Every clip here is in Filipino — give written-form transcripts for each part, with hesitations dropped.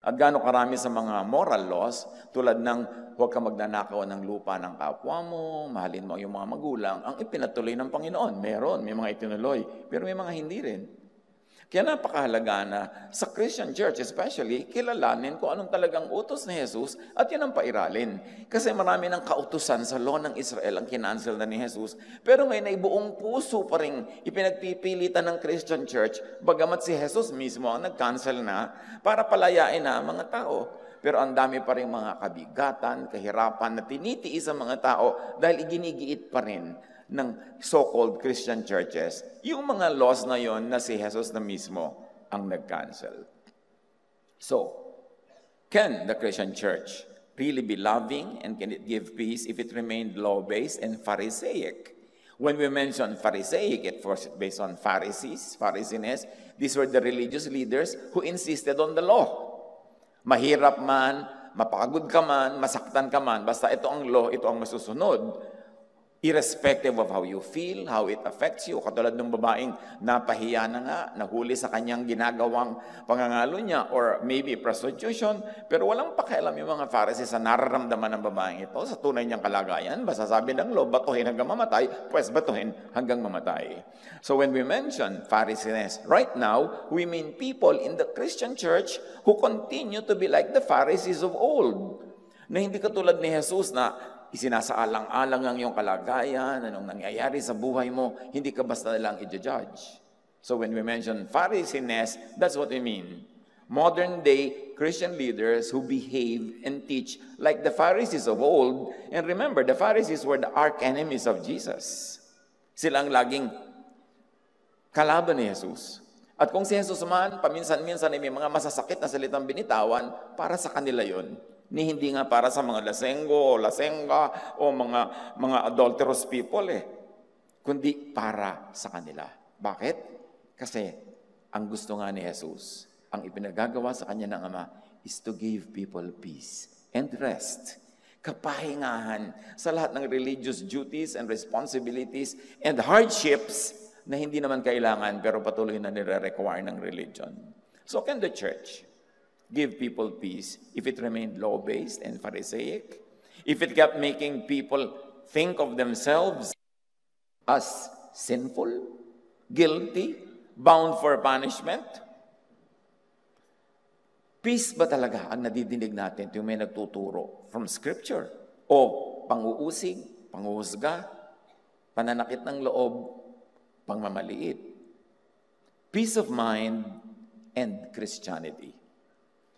At gaano karami sa mga moral laws, tulad ng huwag ka magnanakaw ng lupa ng kapwa mo, mahalin mo yung mga magulang, ang ipinatuloy ng Panginoon. Meron, may mga itinuloy, pero may mga hindi rin. Kaya napakahalaga na sa Christian church especially, kilalanin kung anong talagang utos ni Jesus at yan ang pairalin. Kasi marami ng kautusan sa law ng Israel ang kinancel na ni Jesus. Pero ngayon ay buong puso pa rin ipinagpipilitan ng Christian church, bagamat si Jesus mismo ang nag-cancel na para palayain na ang mga tao. Pero ang dami pa rin mga kabigatan, kahirapan na tinitiis ang mga tao dahil iginigiit pa rin ng so-called Christian churches, yung mga laws na yon na si Jesus na mismo ang nag-cancel. So, can the Christian church really be loving and can it give peace if it remained law-based and Pharisaic? When we mention Pharisaic, it was based on Pharisees, Pharisees. These were the religious leaders who insisted on the law. Mahirap man, mapagod ka man, masaktan ka man, basta ito ang law, ito ang masusunod. Irrespective of how you feel, how it affects you. Katulad ng babaeng napahiya na nga, nahuli sa kanyang ginagawang pangangalo niya or maybe prostitution, pero walang pakialam yung mga Pharisees sa nararamdaman ng babaeng ito sa tunay niyang kalagayan. Basta sabi ng law, batuhin hanggang mamatay, pues batuhin hanggang mamatay. So when we mention Pharisees, right now, we mean people in the Christian church who continue to be like the Pharisees of old. Na hindi katulad ni Jesus na isinasaalang-alang ang iyong kalagayan, anong nangyayari sa buhay mo, hindi ka basta lang i-judge. So when we mention Pharisees, that's what we mean. Modern day Christian leaders who behave and teach like the Pharisees of old. And remember, the Pharisees were the arch enemies of Jesus. Sila ang laging kalaban ni Jesus. At kung si Jesus man, paminsan-minsan ay may mga masasakit na salitang binitawan, para sa kanila yon. Ni hindi nga para sa mga lasenggo o lasenga o mga adulterous people kundi para sa kanila. Bakit? Kasi ang gusto nga ni Jesus, ang ipinagagawa sa kanya ng Ama is to give people peace and rest. Kapahingahan sa lahat ng religious duties and responsibilities and hardships na hindi naman kailangan pero patuloy na nire-require ng religion. So can the church give people peace if it remained law-based and Pharisaic? If it kept making people think of themselves as sinful, guilty, bound for punishment? Peace ba talaga ang nadidinig natin yung may nagtuturo from Scripture? O pang-uusig, pang-uhusga, pananakit ng loob, pangmamaliit? Peace of mind and Christianity.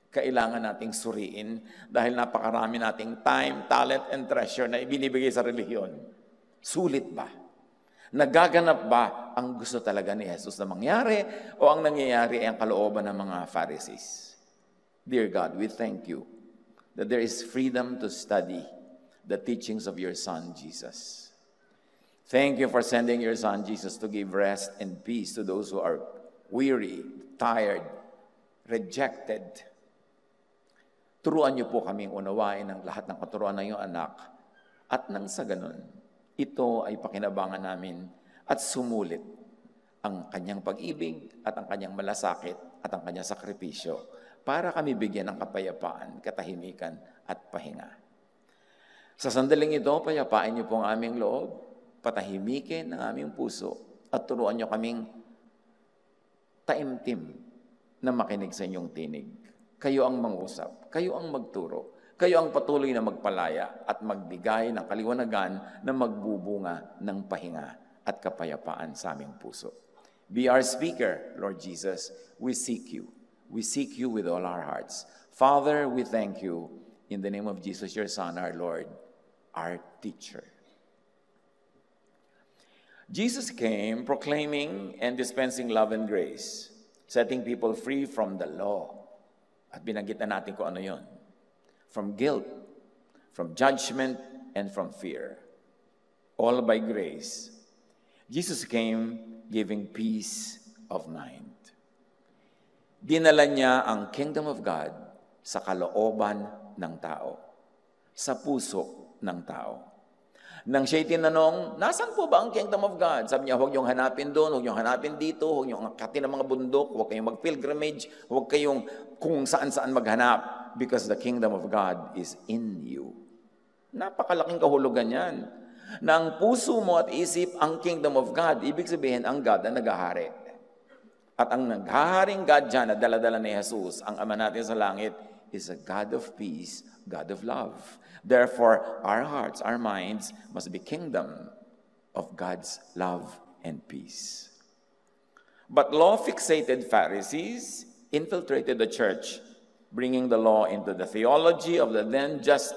Kailangan nating suriin dahil napakarami nating time, talent, and treasure na ibinibigay sa relihiyon. Sulit ba? Nagaganap ba ang gusto talaga ni Jesus na mangyari o ang nangyayari ay ang kalooban ng mga Pharisees? Dear God, we thank you that there is freedom to study the teachings of your Son, Jesus. Thank you for sending your Son, Jesus, to give rest and peace to those who are weary, tired, rejected. Turuan niyo po kaming unawain ang lahat ng katuruan ng iyong anak at nang sa ganun, ito ay pakinabangan namin at sumulit ang kanyang pag-ibig at ang kanyang malasakit at ang kanyang sakripisyo para kami bigyan ng kapayapaan, katahimikan at pahinga. Sa sandaling ito, payapain niyo po ang aming loob, patahimikin ang aming puso at turuan niyo kaming taimtim na makinig sa inyong tinig. Kayo ang mangusap, kayo ang magturo, kayo ang patuloy na magpalaya at magbigay ng kaliwanagan na magbubunga ng pahinga at kapayapaan sa aming puso. Be our speaker, Lord Jesus. We seek you. We seek you with all our hearts. Father, we thank you in the name of Jesus, your Son, our Lord, our teacher. Jesus came proclaiming and dispensing love and grace, setting people free from the law. At binanggit na natin kung ano yun. From guilt, from judgment, and from fear. All by grace. Jesus came giving peace of mind. Dinala niya ang kingdom of God sa kalooban ng tao, sa puso ng tao. Nang siya'y tinanong, nasan po ba ang kingdom of God? Sabi niya, huwag niyong hanapin doon, huwag niyong hanapin dito, huwag niyong akatin ng mga bundok, huwag kayong mag-pilgrimage, huwag kayong kung saan-saan maghanap, because the kingdom of God is in you. Napakalaking kahulugan yan. Na ang puso mo at isip ang kingdom of God, ibig sabihin ang God na naghahari. At ang naghaharing God dyan na dala-dala ni Jesus, ang Ama natin sa langit, is a God of peace, God of love. Therefore, our hearts, our minds must be kingdom of God's love and peace. But law-fixated Pharisees infiltrated the church, bringing the law into the theology of the then just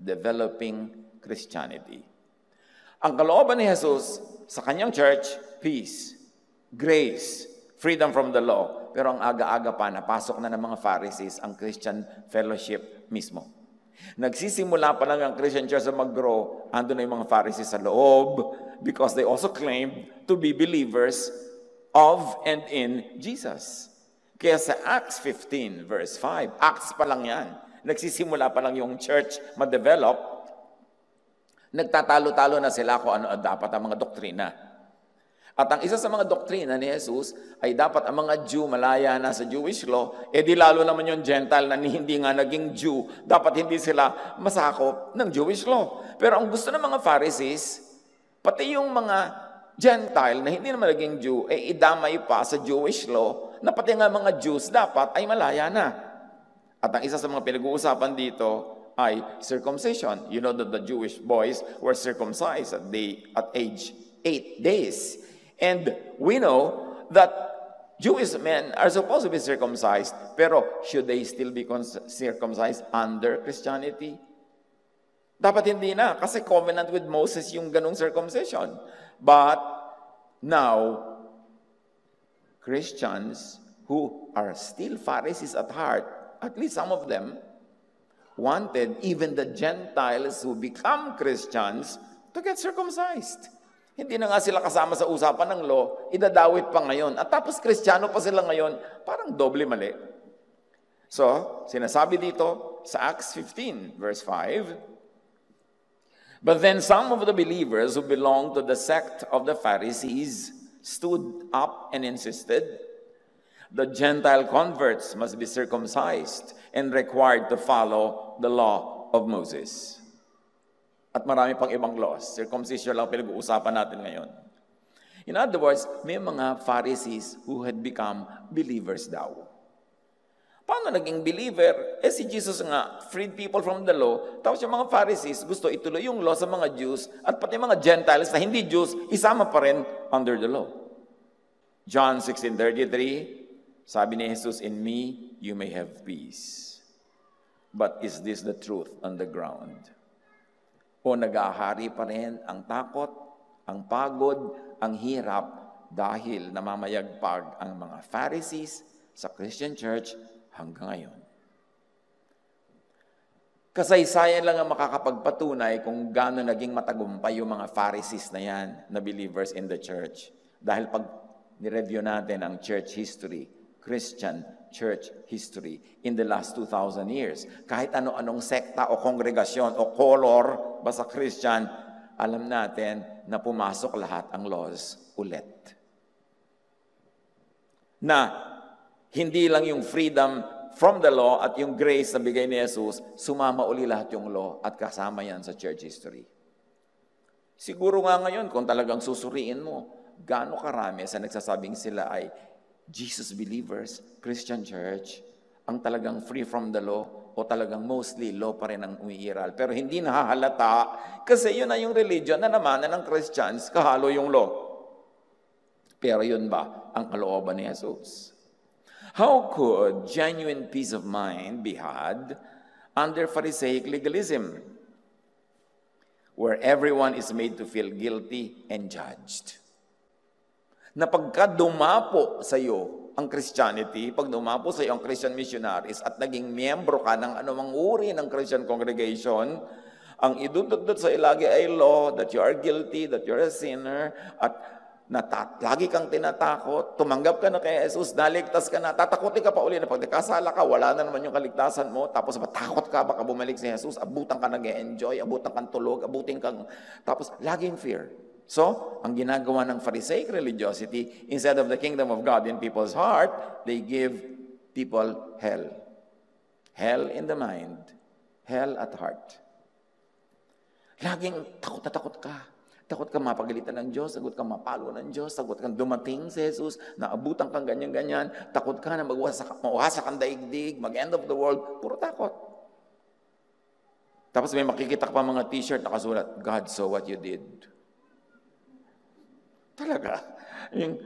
developing Christianity. Ang kalooban ni Jesus sa kanyang church, peace, grace, freedom from the law. Pero ang aga-aga pa, napasok na ng mga Pharisees ang Christian fellowship mismo. Nagsisimula pa lang ang Christian church na mag-grow, ando na yung mga Pharisees sa loob because they also claimed to be believers of and in Jesus. Kaya sa Acts 15 verse 5, Acts pa lang yan. Nagsisimula pa lang yung church ma-develop, nagtatalo-talo na sila kung ano dapat ang mga doktrina. At ang isa sa mga doktrina ni Jesus ay dapat ang mga Jew malaya na sa Jewish law, di lalo naman yung Gentile na hindi nga naging Jew, dapat hindi sila masakop ng Jewish law. Pero ang gusto ng mga Pharisees, pati yung mga Gentile na hindi naman naging Jew, idamay pa sa Jewish law, na pati nga mga Jews dapat ay malaya na. At ang isa sa mga pinag-uusapan dito ay circumcision. You know that the Jewish boys were circumcised at age 8 days. And we know that Jewish men are supposed to be circumcised, pero should they still be circumcised under Christianity? Dapat hindi na, kasi covenant with Moses yung ganung circumcision. But now, Christians who are still Pharisees at heart, at least some of them, wanted even the Gentiles who become Christians to get circumcised. Hindi na nga sila kasama sa usapan ng law, idadawit pa ngayon. At tapos Kristiyano pa sila ngayon, parang doble mali. So, sinasabi dito sa Acts 15, verse 5, but then some of the believers who belonged to the sect of the Pharisees stood up and insisted, the Gentile converts must be circumcised and required to follow the law of Moses. At marami pang ibang laws. Circumcision lang pinag-uusapan natin ngayon. In other words, may mga Pharisees who had become believers daw. Paano naging believer? Si Jesus nga, freed people from the law. Tapos yung mga Pharisees, gusto ituloy yung law sa mga Jews at pati mga Gentiles na hindi Jews, isama pa rin under the law. John 16:33, sabi ni Jesus, in me, you may have peace. But is this the truth on the ground? O nag-ahari pa rin ang takot, ang pagod, ang hirap dahil namamayagpag ang mga Pharisees sa Christian church hanggang ngayon. Kasaysayan lang ang makakapagpatunay kung gaano naging matagumpay yung mga Pharisees na yan na believers in the church. Dahil pag nireview natin ang church history, Christian church history in the last 2,000 years. Kahit ano-anong sekta o kongregasyon o color, basta Christian, alam natin na pumasok lahat ang laws ulit. Na hindi lang yung freedom from the law at yung grace na bigay ni Jesus, sumama uli lahat yung law at kasama yan sa church history. Siguro nga ngayon, kung talagang susuriin mo, gaano karami sa nagsasabing sila ay Jesus believers, Christian church, ang talagang free from the law o talagang mostly law pa rin ang umiiral. Pero hindi nahahalata kasi yun na yung religion na naman ng Christians, kahalo yung law. Pero yun ba ang kalooban ni Jesus? How could genuine peace of mind be had under Pharisaic legalism, where everyone is made to feel guilty and judged? Na pagka dumapo sa iyo ang Christianity, pag dumapo sa iyo ang Christian missionaries at naging miyembro ka ng anumang uri ng Christian congregation, ang idududot sa ilagi ay law that you are guilty, that you are a sinner, at lagi kang tinatakot, tumanggap ka na kay Jesus, naligtas ka na, tatakotin ka pa uli na pag nakasala ka, wala na naman yung kaligtasan mo, tapos matakot ka, baka bumalik si Jesus, abutan ka nag-enjoy, abutan kang tulog, abutin kang, tapos laging fear. So, ang ginagawa ng Pharisaic religiosity, instead of the kingdom of God in people's heart, they give people hell. Hell in the mind, hell at heart. Laging takot na takot ka. Takot ka mapagalitan ng Diyos, takot ka mapalo ng Diyos, takot kang dumating si Jesus, naabutan kang ganyan-ganyan, takot ka na mauwasak ang daigdig, mag-end of the world, puro takot. Tapos may makikita ka pa mga t-shirt nakasulat, God saw what you did. Talaga. Yung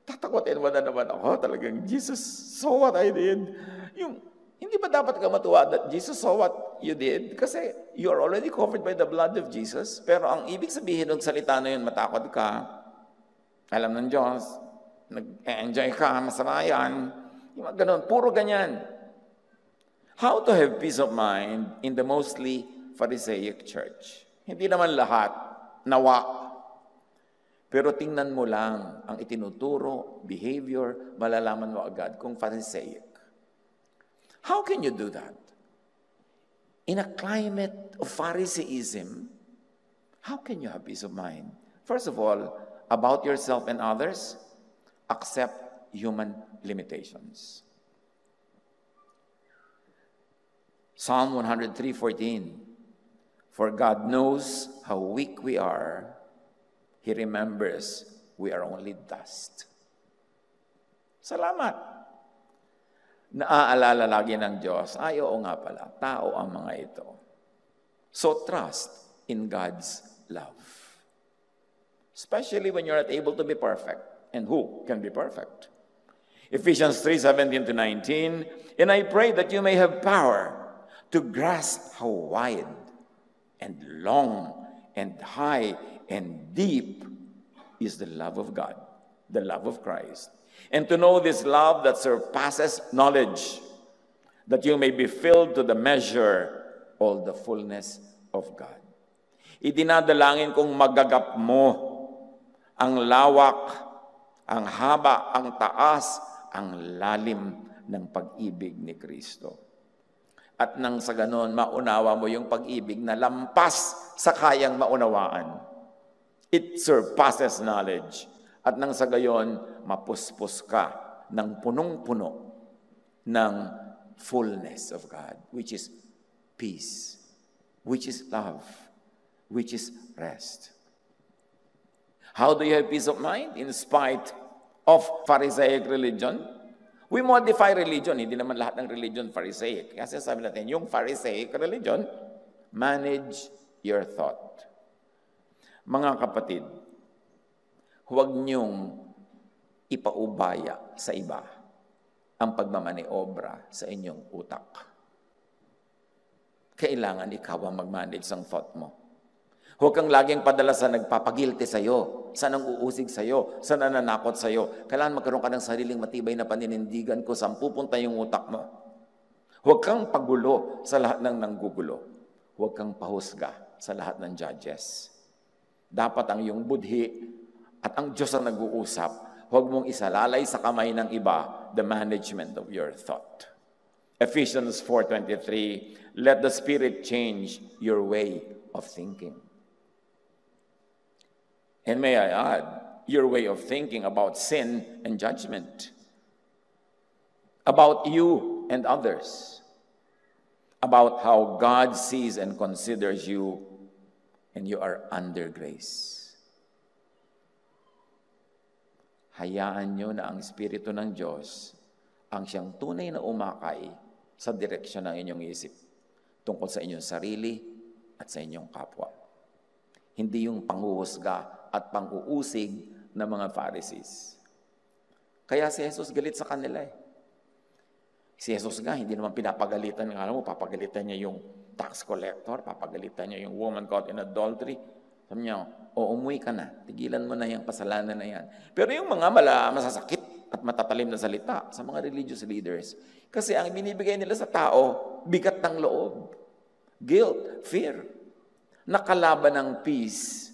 tatakotin mo na naman ako, talagang Jesus saw what I did. Hindi ba dapat ka matuwa that Jesus saw what you did? Kasi you are already covered by the blood of Jesus. Pero ang ibig sabihin ng salita na yun, matakot ka, alam ng Diyos, nag-enjoy ka, masama yan. Yung ganun, puro ganyan. How to have peace of mind in the mostly Pharisaic church? Hindi naman lahat, nawa. Pero tingnan mo lang ang itinuturo, behavior, malalaman mo agad kung Pharisaic. How can you do that? In a climate of Pharisaism, how can you have peace of mind? First of all, about yourself and others, accept human limitations. Psalm 103:14, for God knows how weak we are. He remembers we are only dust. Salamat. Naaalala lagi ng Diyos, oo nga pala, tao ang mga ito. So trust in God's love. Especially when you're not able to be perfect. And who can be perfect? Ephesians 3:17-19, and I pray that you may have power to grasp how wide and long and high and deep is the love of God, the love of Christ. And to know this love that surpasses knowledge, that you may be filled to the measure all the fullness of God. Idinadalangin kong magagap mo ang lawak, ang haba, ang taas, ang lalim ng pag-ibig ni Kristo. At nang sa ganon, maunawa mo yung pag-ibig na lampas sa kayang maunawaan. It surpasses knowledge. At nang sa gayon, mapuspos ka ng punong-puno ng fullness of God, which is peace, which is love, which is rest. How do you have peace of mind? In spite of Pharisaic religion? We modify religion. Hindi naman lahat ng religion Pharisaic. Kasi sabi natin, yung Pharisaic religion, manage your thought. Mga kapatid, huwag niyong ipaubaya sa iba ang pagmamaniobra sa inyong utak. Kailangan ikaw ang mag-manage ng thought mo. Huwag kang laging padala sa nagpapagilty sa'yo, sa nang-uusig sa'yo, sa nananakot sa'yo. Kailangan magkaroon ka ng sariling matibay na paninindigan kung saan pupunta yung utak mo. Huwag kang pagulo sa lahat ng nanggugulo. Huwag kang pahusga sa lahat ng judges. Dapat ang iyong budhi at ang Diyos ang nag-uusap, huwag mong isalalay sa kamay ng iba the management of your thought. Ephesians 4:23, let the Spirit change your way of thinking. And may I add, your way of thinking about sin and judgment, about you and others, about how God sees and considers you, and you are under grace. Hayaan nyo na ang Espiritu ng Diyos ang siyang tunay na umakay sa direksyon ng inyong isip tungkol sa inyong sarili at sa inyong kapwa. Hindi yung panghuhusga at pang-uusig ng mga Pharisees. Kaya si Jesus galit sa kanila eh. Si Jesus nga, hindi naman pinapagalitan. Alam mo, papagalitan niya yung tax collector, papagalitan niya yung woman caught in adultery. Sabi niya, umuwi ka na, tigilan mo na yung kasalanan na yan. Pero yung mga masasakit at matatalim na salita sa mga religious leaders, kasi ang binibigay nila sa tao, bigat ng loob, guilt, fear, nakalaban ng peace,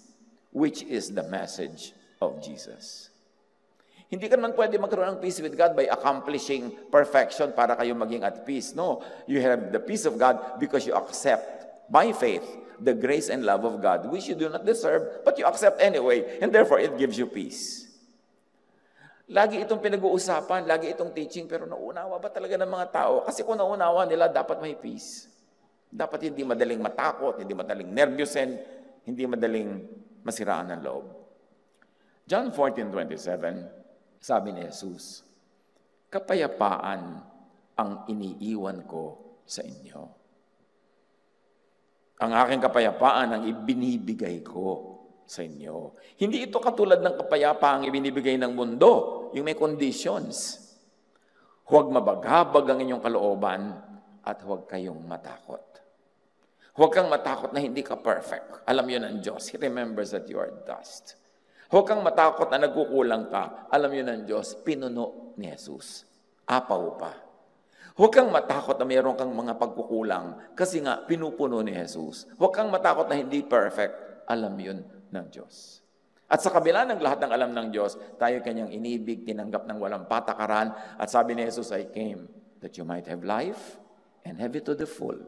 which is the message of Jesus. Hindi ka naman pwede magkaroon ng peace with God by accomplishing perfection para kayo maging at peace. No, you have the peace of God because you accept by faith the grace and love of God, which you do not deserve, but you accept anyway, and therefore it gives you peace. Lagi itong pinag-uusapan, lagi itong teaching, pero nauunawa ba talaga ng mga tao? Kasi kung nauunawa nila, dapat may peace. Dapat hindi madaling matakot, hindi madaling nervyusin, hindi madaling masiraan ng loob. John 14:27, sabi ni Jesus, kapayapaan ang iniiwan ko sa inyo. Ang aking kapayapaan ang ibinibigay ko sa inyo. Hindi ito katulad ng kapayapaang ibinibigay ng mundo, yung may conditions. Huwag mabaghabag ang inyong kalooban at huwag kayong matakot. Huwag kang matakot na hindi ka perfect. Alam yun ng Diyos. He remembers that you are dust. Huwag kang matakot na nagkukulang ka. Alam yun ng Diyos, pinuno ni Jesus. Apaw pa. Huwag kang matakot na mayroon kang mga pagkukulang kasi nga pinupuno ni Jesus. Huwag kang matakot na hindi perfect. Alam yun ng Diyos. At sa kabila ng lahat ng alam ng Diyos, tayo kanyang inibig, tinanggap ng walang patakaran. At sabi ni Jesus, I came that you might have life and have it to the full.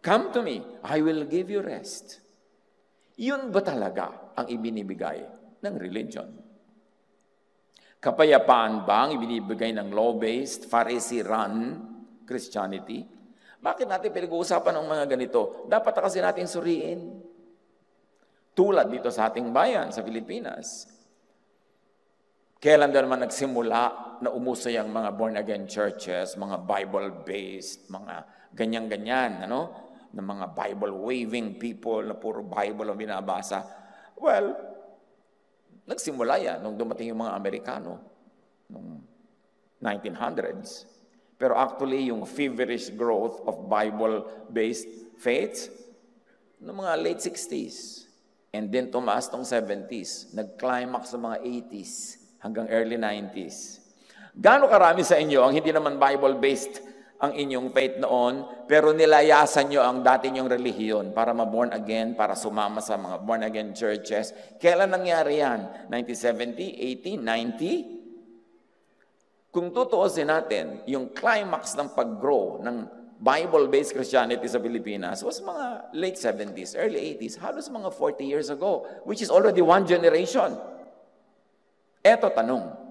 Come to me, I will give you rest. Yun ba talaga ang ibinibigay ng religion? Kapayapaan ba ang ibinibigay ng law-based, Pharisee-run Christianity? Bakit natin pinag-uusapan ng mga ganito? Dapat kasi natin suriin. Tulad dito sa ating bayan, sa Pilipinas. Kailan naman nagsimula na umuso yung mga born-again churches, mga Bible-based, mga ganyan-ganyan, ano? Ng mga Bible-waving people na puro Bible ang binabasa. Well, nagsimula yan nung dumating yung mga Amerikano, nung 1900s. Pero actually, yung feverish growth of Bible-based faith, noong mga late 60s. And then tumaas tong 70s. Nag-climax sa mga 80s hanggang early 90s. Gaano karami sa inyo ang hindi naman Bible-based ang inyong faith noon, pero nilayasan nyo ang dati nyong relihiyon para ma-born again, para sumama sa mga born-again churches. Kailan nangyari yan? 1970, 80, 90? Kung tutuusin natin, yung climax ng pag-grow ng Bible-based Christianity sa Pilipinas was mga late 70s, early 80s, halos mga 40 years ago, which is already one generation. Eto tanong,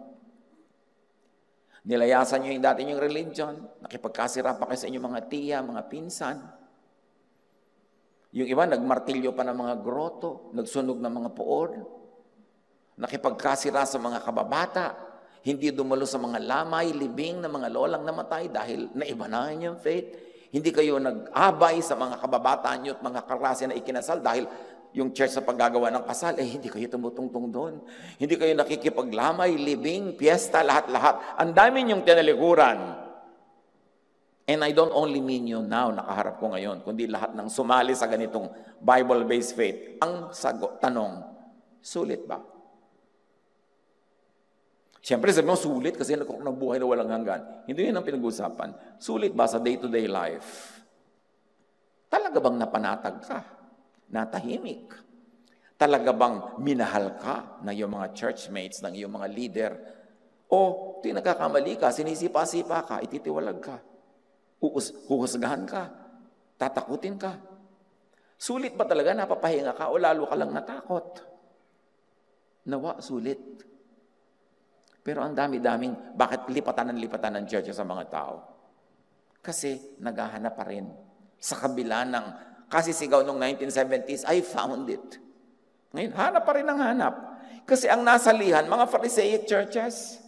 nilayasan nyo yung dati nyong religion, nakipagkasira pa kayo sa inyong mga tiya, mga pinsan. Yung iba, nagmartilyo pa ng mga groto, nagsunog ng mga puor, nakipagkasira sa mga kababata, hindi dumalo sa mga lamay, libing ng mga lolang namatay dahil naiba na yung faith. Hindi kayo nag-abay sa mga kababataan nyo at mga kaklase na ikinasal dahil yung church sa paggagawa ng kasal, hindi kayo tumutungtong doon. Hindi kayo nakikipaglamay, libing, piyesta, lahat-lahat. Ang dami niyong tinalikuran. And I don't only mean you now, nakaharap ko ngayon, kundi lahat ng sumali sa ganitong Bible-based faith. Ang tanong, sulit ba? Siyempre, sabi mo, sulit kasi nagbuhay na walang hanggan. Hindi yun ang pinag-usapan. Sulit ba sa day-to-day life? Talaga bang napanatag ka? Natahimik? Talaga bang minahal ka ng iyong mga churchmates, ng iyong mga leader? O nagkakamali ka, sinisipa-sipa ka, ititiwalag ka, huhusgahan ka, tatakutin ka? Sulit ba talaga napapahinga ka o lalo ka lang natakot? Nawa, sulit. Pero ang dami-daming, bakit lipatan ng church sa mga tao? Kasi naghahanap pa rin. Sa kabila ng kasisigaw noong 1970s, I found it. Ngayon, hanap pa rin ang hanap. Kasi ang nasalihan, mga Pharisaic churches,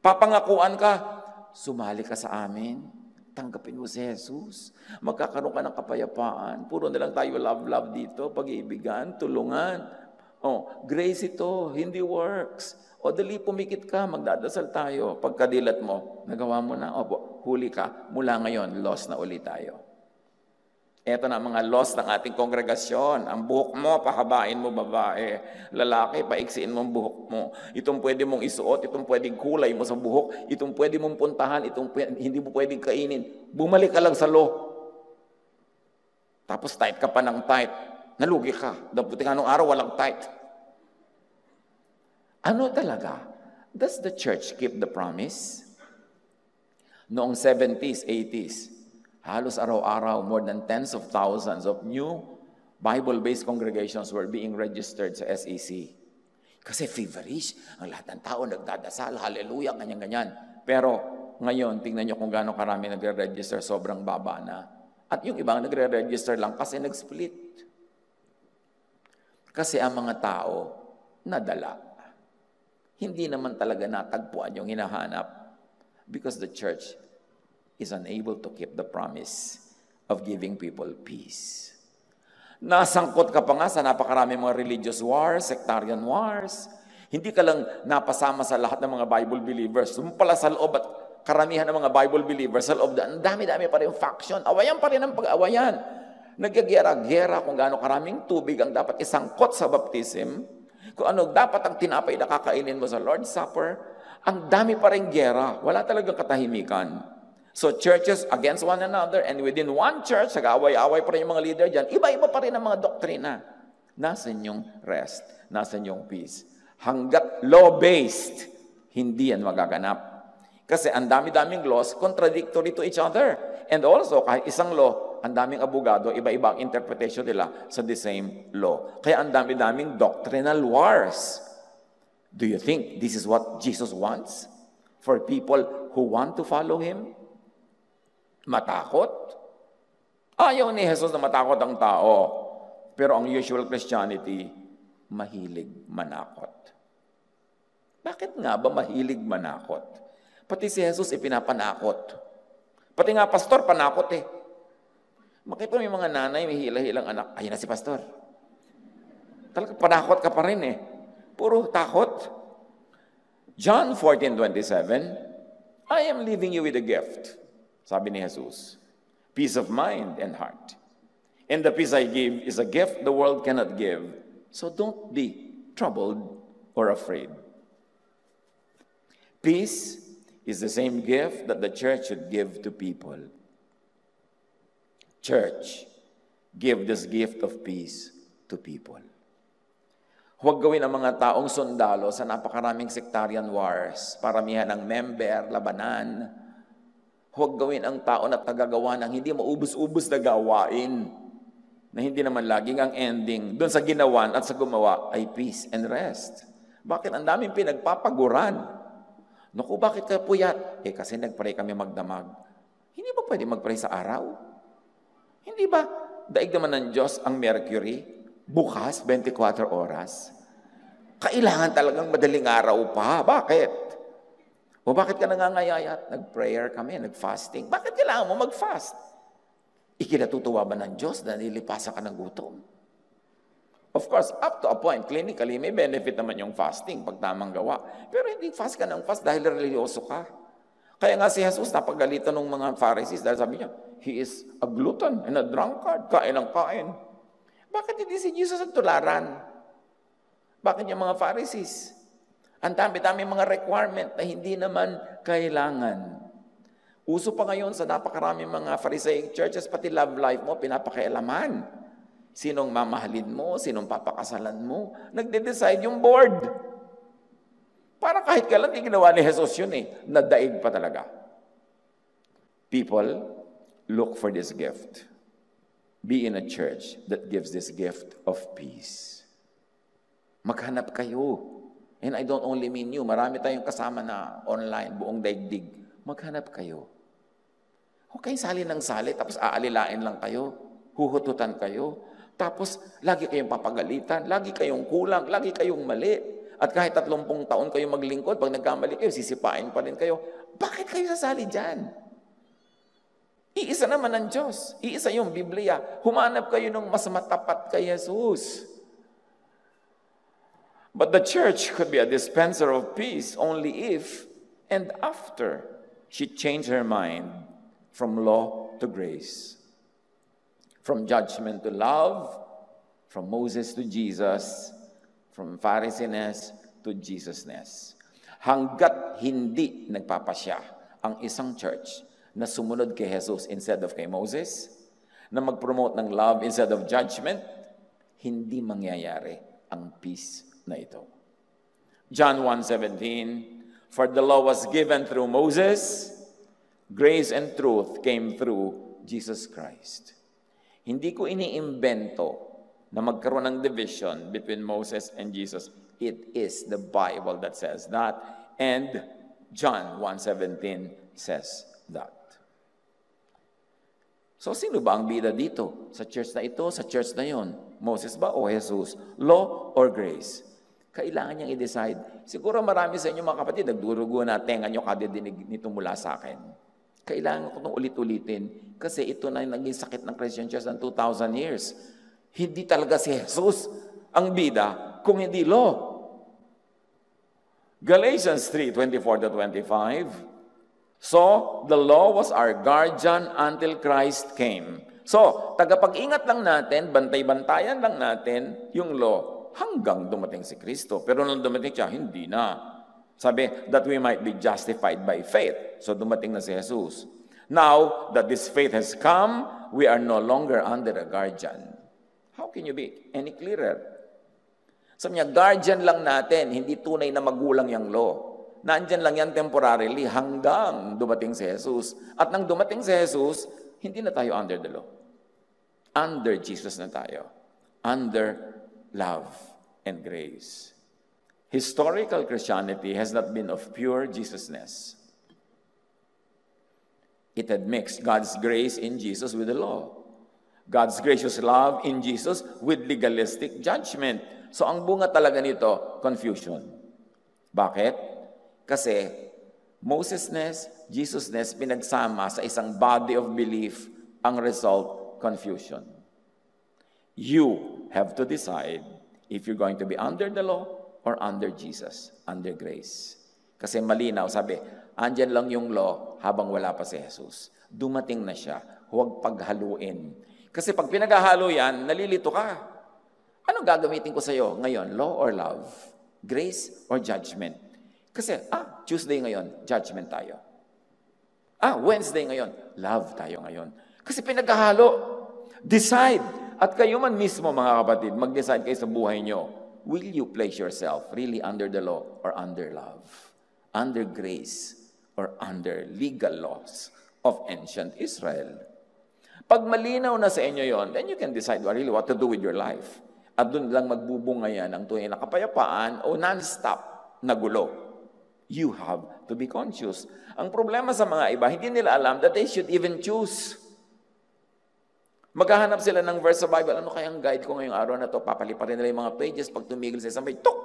papangakuan ka, sumali ka sa amin, tanggapin mo si Jesus, magkakaroon ka ng kapayapaan, puro na lang tayo love dito, pag-iibigan, tulungan. Grace ito, hindi works. O dali pumikit ka, magdadasal tayo. Pagkadilat mo, nagawa mo na, huli ka, mula ngayon, lost na ulit tayo. Ito na mga laws ng ating kongregasyon. Ang buhok mo, pahabain mo babae. Lalaki, paiksiin mo ang buhok mo. Itong pwede mong isuot, itong pwedeng kulay mo sa buhok, itong pwede mong puntahan, itong hindi mo pwedeng kainin. Bumalik ka lang sa law. Tapos tight ka pa ng tight. Nalugi ka. Dapat nga nung araw, walang tight. Ano talaga? Does the church keep the promise? Noong 70s, 80s, halos araw-araw, more than tens of thousands of new Bible-based congregations were being registered sa SEC. Kasi feverish, ang lahat ng tao nagdadasal, hallelujah, ganyan-ganyan. Pero ngayon, tingnan nyo kung gaano karami nagre-register, sobrang baba na. At yung ibang nagre-register lang kasi nag-split. Kasi ang mga tao, nadala. Hindi naman talaga natagpuan yung hinahanap because the church is unable to keep the promise of giving people peace. Nasangkot ka pa nga sa napakarami mga religious wars, sectarian wars. Hindi ka lang napasama sa lahat ng mga Bible believers. Pala sa loob at karamihan ng mga Bible believers sa loob, ang dami-dami pa rin faction. Awayan pa rin ang pag-awayan. Nagyagera-gera kung gaano karaming tubig ang dapat isangkot sa baptism. Kung ano dapat ang tinapay na kakainin mo sa Lord's Supper, ang dami pa rin gera. Wala talagang katahimikan. So churches against one another, and within one church, nag-away-away pa rin yung mga leader dyan, iba-iba pa rin ang mga doktrina. Nasaan yung rest? Nasaan yung peace? Hanggat law-based, hindi yan magaganap. Kasi ang dami-daming laws, contradictory to each other. And also, kahit isang law, ang daming abogado, iba-ibang interpretation nila sa the same law. Kaya ang dami-daming doctrinal wars. Do you think this is what Jesus wants for people who want to follow Him? Matakot? Ayaw ni Jesus na matakot ang tao. Pero ang usual Christianity, mahilig manakot. Bakit nga ba mahilig manakot? Pati si Jesus ipinapanakot. Pati nga pastor, panakot eh. Makita mo yung mga nanay, may hila-hilang anak. Ayun na si pastor. Talaga panakot ka pa rin eh. Puro takot. John 14:27, I am leaving you with a gift. Sabi ni Jesus. Peace of mind and heart. And the peace I give is a gift the world cannot give. So don't be troubled or afraid. Peace is the same gift that the church should give to people. Church, give this gift of peace to people. Huwag gawin ang mga taong sundalo sa napakaraming sectarian wars, paramihan ng member, labanan. Huwag gawin ang tao na tagagawa ng hindi maubos-ubos na gawain, na hindi naman laging ang ending doon sa ginawan at sa gumawa ay peace and rest. Bakit ang daming pinagpapaguran? Naku, bakit ka puyat? Kasi nagpray kami magdamag. Hindi ba pwede magpray sa araw? Hindi ba daig naman ng Diyos ang mercury? Bukas, 24 oras. Kailangan talagang madaling araw pa. Bakit? O bakit ka nangangayayat? Nag-prayer kami, nag-fasting. Bakit kailangan mo mag-fast? Ikinatutuwa ba ng Diyos na nilipasan ka ng gutom? Of course, up to a point, clinically, may benefit naman yung fasting pag tamang gawa. Pero hindi fast ka ng fast dahil religyoso ka. Kaya nga si Jesus, napagalitan ng mga Pharisees dahil sabi niya, He is a glutton and a drunkard, kain ng kain. Bakit hindi si Jesus ang tularan? Bakit yung mga Pharisees? Ang dami-dami mga requirement na hindi naman kailangan. Uso pa ngayon sa napakaraming mga Pharisaic churches, pati love life mo, pinapakialaman. Sinong mamahalin mo, sinong papakasalan mo, nagde-decide yung board. Para kahit kailan, di ginawa ni Jesus yun eh. Nadaig pa talaga. People, look for this gift. Be in a church that gives this gift of peace. Maghanap kayo. And I don't only mean you. Marami tayong kasama na online, buong daigdig. Maghanap kayo. Huwag kayong sali ng sali, tapos aalilain lang kayo. Huhututan kayo. Tapos, lagi kayong papagalitan, lagi kayong kulang, lagi kayong mali. At kahit 30 taon kayo maglingkod, pag nagkamali kayo, sisipain pa rin kayo. Bakit kayo sasali dyan? Iisa naman ang Diyos. Iisa yung Biblia. Humanap kayo ng mas matapat kay Jesus. But the church could be a dispenser of peace only if and after she changed her mind from law to grace. From judgment to love, from Moses to Jesus, from Pharisees to Jesusness. Hanggat hindi nagpapasya ang isang church na sumunod kay Jesus instead of kay Moses, na mag-promote ng love instead of judgment, hindi mangyayari ang peace na ito. John 1:17, for the law was given through Moses, grace and truth came through Jesus Christ. Hindi ko iniimbento na magkaroon ng division between Moses and Jesus. It is the Bible that says that, and John 1:17 says that. So, sino ba ang bida dito? Sa church na ito, sa church na yon? Moses ba o Jesus? Law or grace? Kailangan niyang i-decide. Siguro marami sa inyo mga kapatid, nagdurugo na tenga niyo kadidinig nito mula sa akin. Kailangan ko itong ulit-ulitin kasi ito na yung naging sakit ng Christian Church ng 2,000 years. Hindi talaga si Jesus ang bida kung hindi law. Galatians 3:24-25, so, the law was our guardian until Christ came. So, tagapag-ingat lang natin, bantay-bantayan lang natin yung law hanggang dumating si Kristo. Pero nung dumating siya, hindi na. Sabi, that we might be justified by faith. So, dumating na si Jesus. Now that this faith has come, we are no longer under a guardian. How can you be any clearer? Sabi niya, guardian lang natin, hindi tunay na magulang yung law. Nandyan lang yan temporarily hanggang dumating si Jesus. At nang dumating si Jesus, hindi na tayo under the law. Under Jesus na tayo. Under love and grace. Historical Christianity has not been of pure Jesusness. It had mixed God's grace in Jesus with the law. God's gracious love in Jesus with legalistic judgment. So ang bunga talaga nito, confusion. Bakit? Kasi Mosesness, Jesusness, pinagsama sa isang body of belief, ang result, confusion. You have to decide if you're going to be under the law or under Jesus, under grace. Kasi malinaw, sabi, andyan lang yung law habang wala pa si Jesus. Dumating na siya, huwag paghaluin. Kasi pag pinaghahalo yan, nalilito ka. Anong gagamitin ko sa'yo ngayon, law or love? Grace or judgment? Kasi, Tuesday ngayon, judgment tayo. Wednesday ngayon, love tayo ngayon. Kasi pinaghahalo. Decide. At kayo man mismo, mga kapatid, mag-decide kayo sa buhay nyo. Will you place yourself really under the law or under love? Under grace or under legal laws of ancient Israel? Pag malinaw na sa inyo yon, then you can decide really what to do with your life. At doon lang magbubunga yan ang tunay na kapayapaan o non-stop na gulo. You have to be conscious. Ang problema sa mga iba, hindi nila alam that they should even choose. Maghahanap sila ng verse sa Bible. Ano kayang guide ko ngayong araw na to? Papaliparin nila yung mga pages. Pag tumigil sa isang page, tok!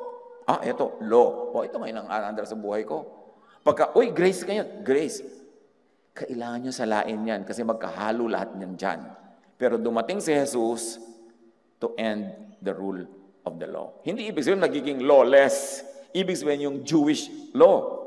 Ito, law. Ito ngayon ang aandar sa buhay ko. Pagka, grace ngayon. Grace. Kailangan nyo salain yan kasi magkahalo lahat niyan dyan. Pero dumating si Jesus to end the rule of the law. Hindi ibig sabihin nagiging lawless. Ibig sabihin yung Jewish law.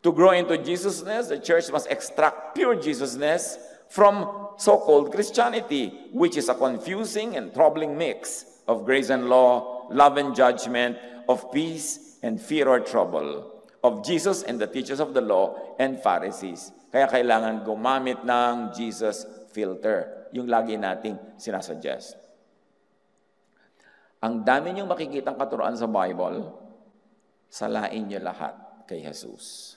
To grow into Jesusness, the church must extract pure Jesusness from so-called Christianity, which is a confusing and troubling mix of grace and law, love and judgment, of peace and fear or trouble, of Jesus and the teachers of the law and Pharisees. Kaya kailangan gumamit ng Jesus filter, yung lagi nating sinasuggest. Ang dami niyong makikitang katuruan sa Bible, salain niyo lahat kay Jesus.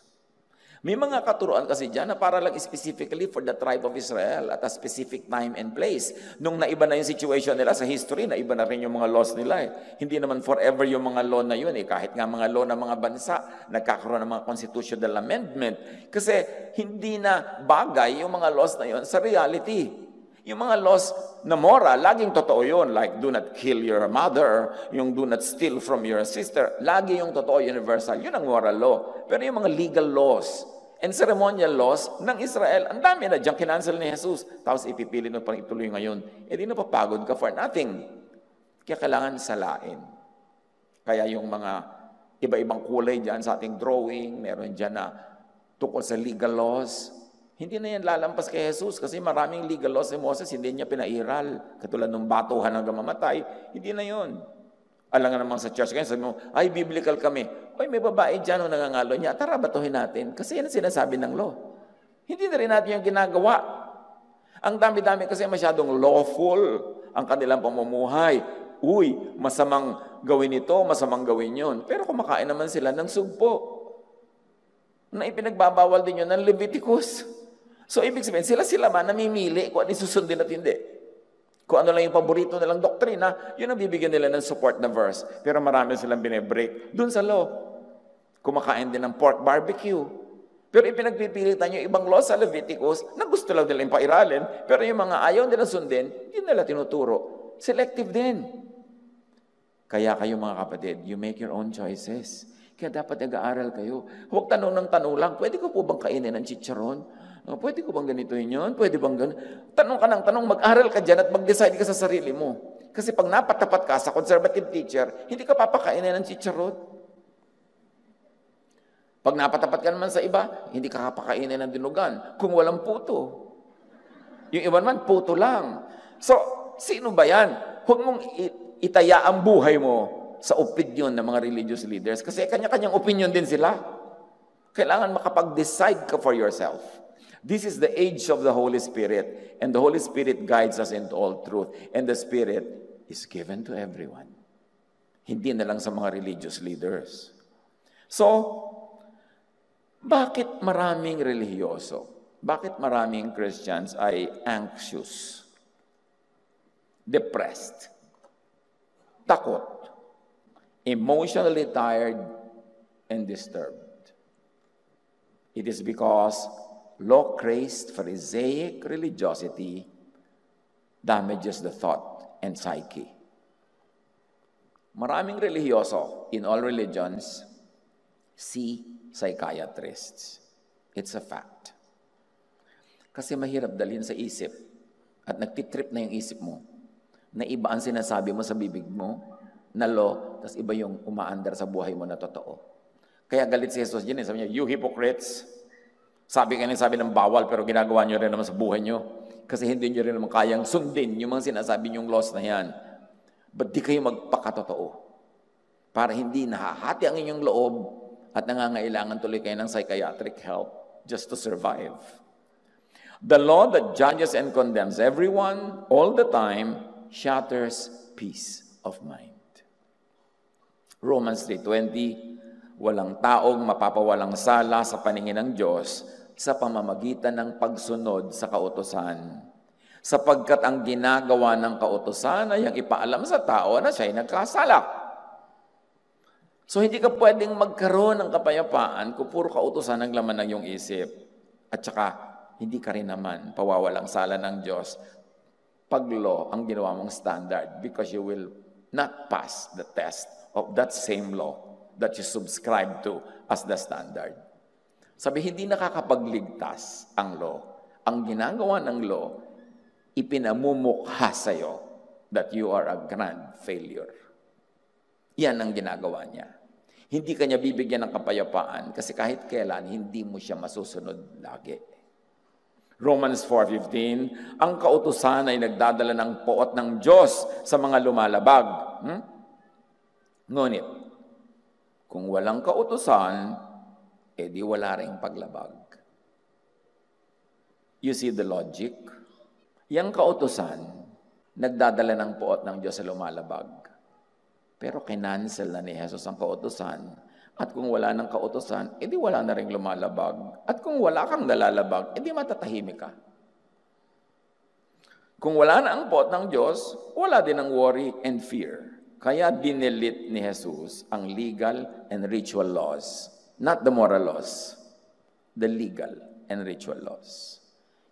May mga katuruan kasi dyan na para lang specifically for the tribe of Israel at a specific time and place. Nung naiba na yung situation nila sa history, naiba na rin yung mga laws nila. Hindi naman forever yung mga law na yun. Kahit nga mga law ng mga bansa, nagkakaroon ng mga constitutional amendment. Kasi hindi na bagay yung mga laws na yun sa reality. Yung mga laws na moral, laging totoo yun. Like, do not kill your mother, yung do not steal from your sister. Lagi yung totoo, universal. Yun ang moral law. Pero yung mga legal laws and ceremonial laws ng Israel, ang dami na dyan kinancel ni Jesus. Tapos ipipilit mo parang ituloy ngayon. Di napapagod ka for nothing. Kaya kailangan salain. Kaya yung mga iba-ibang kulay dyan sa ating drawing, meron dyan na tukol sa legal laws. Hindi na yan lalampas kay Jesus kasi maraming legal laws si Moses, hindi niya pinairal. Katulad ng batuhan hanggang mamatay, hindi na yun. Alam nga naman sa church, kaya sabi mo, ay, biblical kami. May babae dyan o nangangalo niya, tara batuhin natin. Kasi yan ang sinasabi ng law. Hindi na rin natin yung ginagawa. Ang dami-dami kasi masyadong lawful ang kanilang pamumuhay. uy, masamang gawin ito, masamang gawin yun. Pero kumakain naman sila ng sugpo na ipinagbabawal din yun ng Leviticus. So, ibig sabihin, sila man namimili kung ano susundin at hindi. Kung ano lang yung paborito nilang doktrina, yun ang bibigyan nila ng support na verse. Pero marami silang binibreak dun sa law. Kumakain din ng pork barbecue. Pero ipinagpipilitan yung ibang law sa Leviticus na gusto lang nilang pairalin, pero yung mga ayaw nila sundin, hindi nila tinuturo. Selective din. Kaya kayo mga kapatid, you make your own choices. Kaya dapat nag-aaral kayo. Huwag tanong ng tanong lang, pwede ko po bang kainin ng chicharon? Pwede ko bang ganito yun? Pwede bang ganito? Tanong ka ng tanong, mag-aral ka dyan at mag-decide ka sa sarili mo. Kasi pag napatapat ka sa conservative teacher, hindi ka papakainin ng chicharon. Pag napatapat ka naman sa iba, hindi ka papakainin ng dinugan kung walang puto. Yung iba naman, puto lang. So, sino ba yan? Huwag mong itaya ang buhay mo sa opinion ng mga religious leaders kasi kanya-kanyang opinion din sila. Kailangan makapag-decide ka for yourself. This is the age of the Holy Spirit, and the Holy Spirit guides us into all truth, and the Spirit is given to everyone. Hindi na lang sa mga religious leaders. So, bakit maraming relihiyoso? Bakit maraming Christians ay anxious, depressed, takot, emotionally tired, and disturbed? It is because law-crazed Pharisaic religiosity damages the thought and psyche. Maraming relihiyoso in all religions see psychiatrists. It's a fact. Kasi mahirap dalhin sa isip at nagtitrip na yung isip mo na iba ang sinasabi mo sa bibig mo na law, tapos iba yung umaandar sa buhay mo na totoo. Kaya galit si Jesus dyan, sabi niya, you hypocrites, sabi ng bawal pero ginagawa niyo rin naman sa buhay niyo kasi hindi niyo rin naman kayang sundin yung mga sinasabi niyong laws na yan. Ba't di kayo magpakatotoo? Para hindi nahahati ang inyong loob at nangangailangan tuloy kayo ng psychiatric help just to survive. The law that judges and condemns everyone all the time shatters peace of mind. Romans 3:20, walang taong mapapawalang sala sa paningin ng Diyos sa pamamagitan ng pagsunod sa kautusan. Sapagkat ang ginagawa ng kautusan ay ang ipaalam sa tao na siya'y nagkasala. So, hindi ka pwedeng magkaroon ng kapayapaan kung puro kautusan ang laman ng iyong isip. At saka, hindi ka rin naman pawawalang sala ng Diyos pag law ang ginawa mong standard because you will not pass the test of that same law that you subscribe to as the standard. Sabi, hindi nakakapagligtas ang law. Ang ginagawa ng law, ipinamumukha sa'yo that you are a grand failure. Yan ang ginagawa niya. Hindi kanya bibigyan ng kapayapaan kasi kahit kailan, hindi mo siya masusunod lagi. Romans 4:15, ang kautusan ay nagdadala ng poot ng Diyos sa mga lumalabag. Ngunit, kung walang kautusan, edi wala ring paglabag. You see the logic? Yang kautusan, nagdadala ng poot ng Diyos sa lumalabag. Pero kinansel na ni Jesus ang kautusan. At kung wala ng kautusan, edi wala na ring lumalabag. At kung wala kang nalalabag, edi matatahimik ka. Kung wala na ang poot ng Diyos, wala din ang worry and fear. Kaya dinilit ni Jesus ang legal and ritual laws. Not the moral laws. The legal and ritual laws.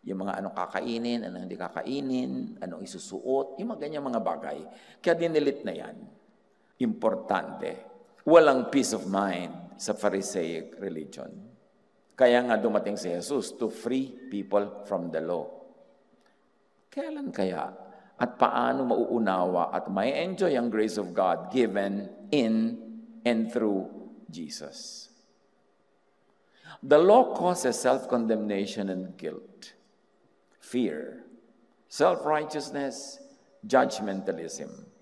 Yung mga anong kakainin, anong hindi kakainin, anong isusuot, yung mga ganyang mga bagay. Kaya dinilit na yan. Importante. Walang peace of mind sa Pharisaic religion. Kaya nga dumating si Jesus to free people from the law. Kailan kaya? At paano mauunawa at may enjoy ang grace of God given in and through Jesus? The law causes self-condemnation and guilt, fear, self-righteousness, judgmentalism.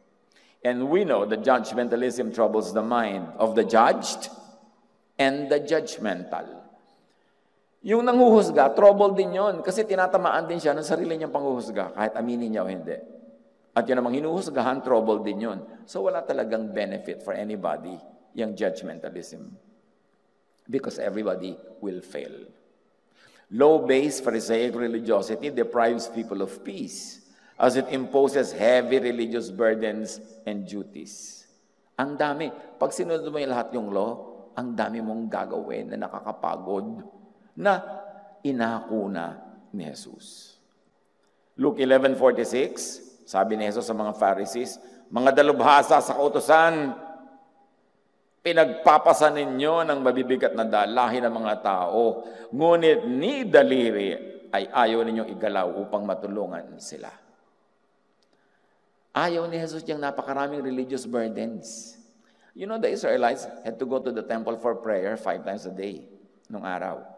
And we know that judgmentalism troubles the mind of the judged and the judgmental. Yung nanghuhusga, trouble din yon kasi tinatamaan din siya ng sarili niyang panghuhusga, kahit aminin niya o hindi. At yun namang hinuhusgahan, trouble din yun. So wala talagang benefit for anybody yung judgmentalism. Because everybody will fail. Low-based Pharisaic religiosity deprives people of peace as it imposes heavy religious burdens and duties. Ang dami. Pag sinunod mo yung lahat yung law, ang dami mong gagawin na nakakapagod na inako na ni Jesus. Luke 11:46, sabi ni Jesus sa mga Pharisees, mga dalubhasa sa kautusan, pinagpapasa ninyo ng mabibigat na dalahin ng mga tao, ngunit ni daliri ay ayaw ninyong igalaw upang matulungan sila. Ayaw ni Jesus yung napakaraming religious burdens. You know, the Israelites had to go to the temple for prayer 5 times a day nung araw.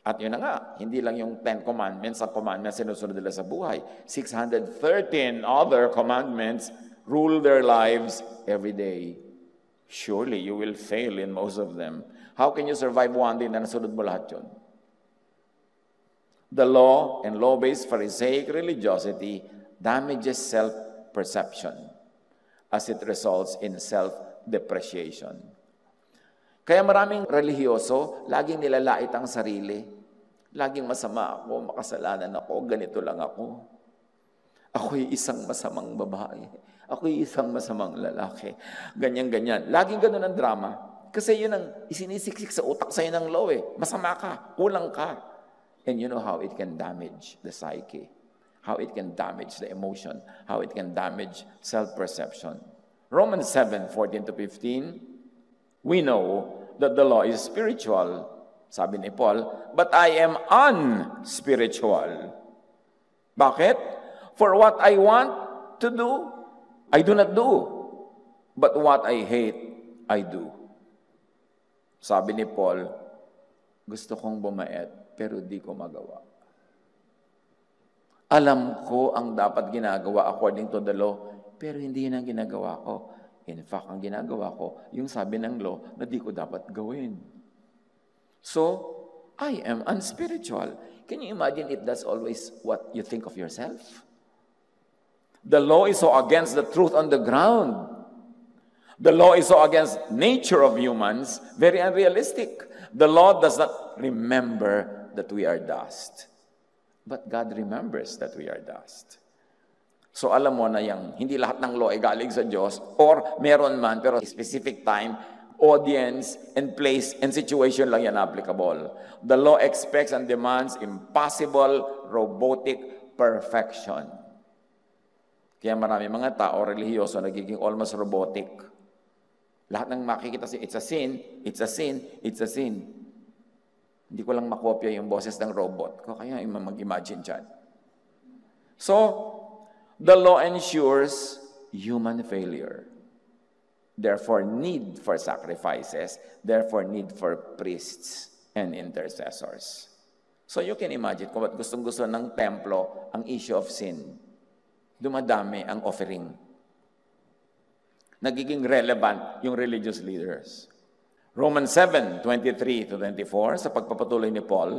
At yun na nga, hindi lang yung 10 commandments, ang commandments sinusunod nila sa buhay. 613 other commandments rule their lives every day. Surely you will fail in most of them. How can you survive one day na nasunod mo lahat yun? The law and law-based Pharisaic religiosity damages self-perception as it results in self-depreciation. Kaya maraming relihiyoso, laging nilalait ang sarili. Laging masama ako, makasalanan ako, ganito lang ako. Ako'y isang masamang babae. Ako'y isang masamang lalaki. Ganyan-ganyan. Laging ganun ang drama. Kasi yun ang isinisiksik sa utak sa'yo ng law eh. Masama ka, kulang ka. And you know how it can damage the psyche. How it can damage the emotion. How it can damage self-perception. Romans 7:14-15, we know that the law is spiritual. Sabi ni Paul, but I am unspiritual. Bakit? For what I want to do, I do not do. But what I hate, I do. Sabi ni Paul, gusto kong bumait, pero di ko magawa. Alam ko ang dapat ginagawa according to the law, pero hindi yun ang ginagawa ko. In fact, ang ginagawa ko, yung sabi ng law na di ko dapat gawin. So, I am unspiritual. Can you imagine if that's always what you think of yourself? The law is so against the truth on the ground. The law is so against nature of humans, very unrealistic. The law does not remember that we are dust. But God remembers that we are dust. So alam mo na yung hindi lahat ng law ay galing sa Diyos or meron man pero specific time, audience, and place and situation lang yan applicable. The law expects and demands impossible, robotic perfection. Kaya marami mga tao, relihiyoso, nagiging almost robotic. Lahat ng makikita siya, it's a sin, it's a sin, it's a sin. Hindi ko lang makopya yung boses ng robot ko, kaya mag-imagine dyan. So, the law ensures human failure. Therefore, need for sacrifices. Therefore, need for priests and intercessors. So, you can imagine kung ba't gustong-gusto ng templo ang issue of sin. Dumadami ang offering. Nagiging relevant yung religious leaders. Romans 7:23-24, sa pagpapatuloy ni Paul,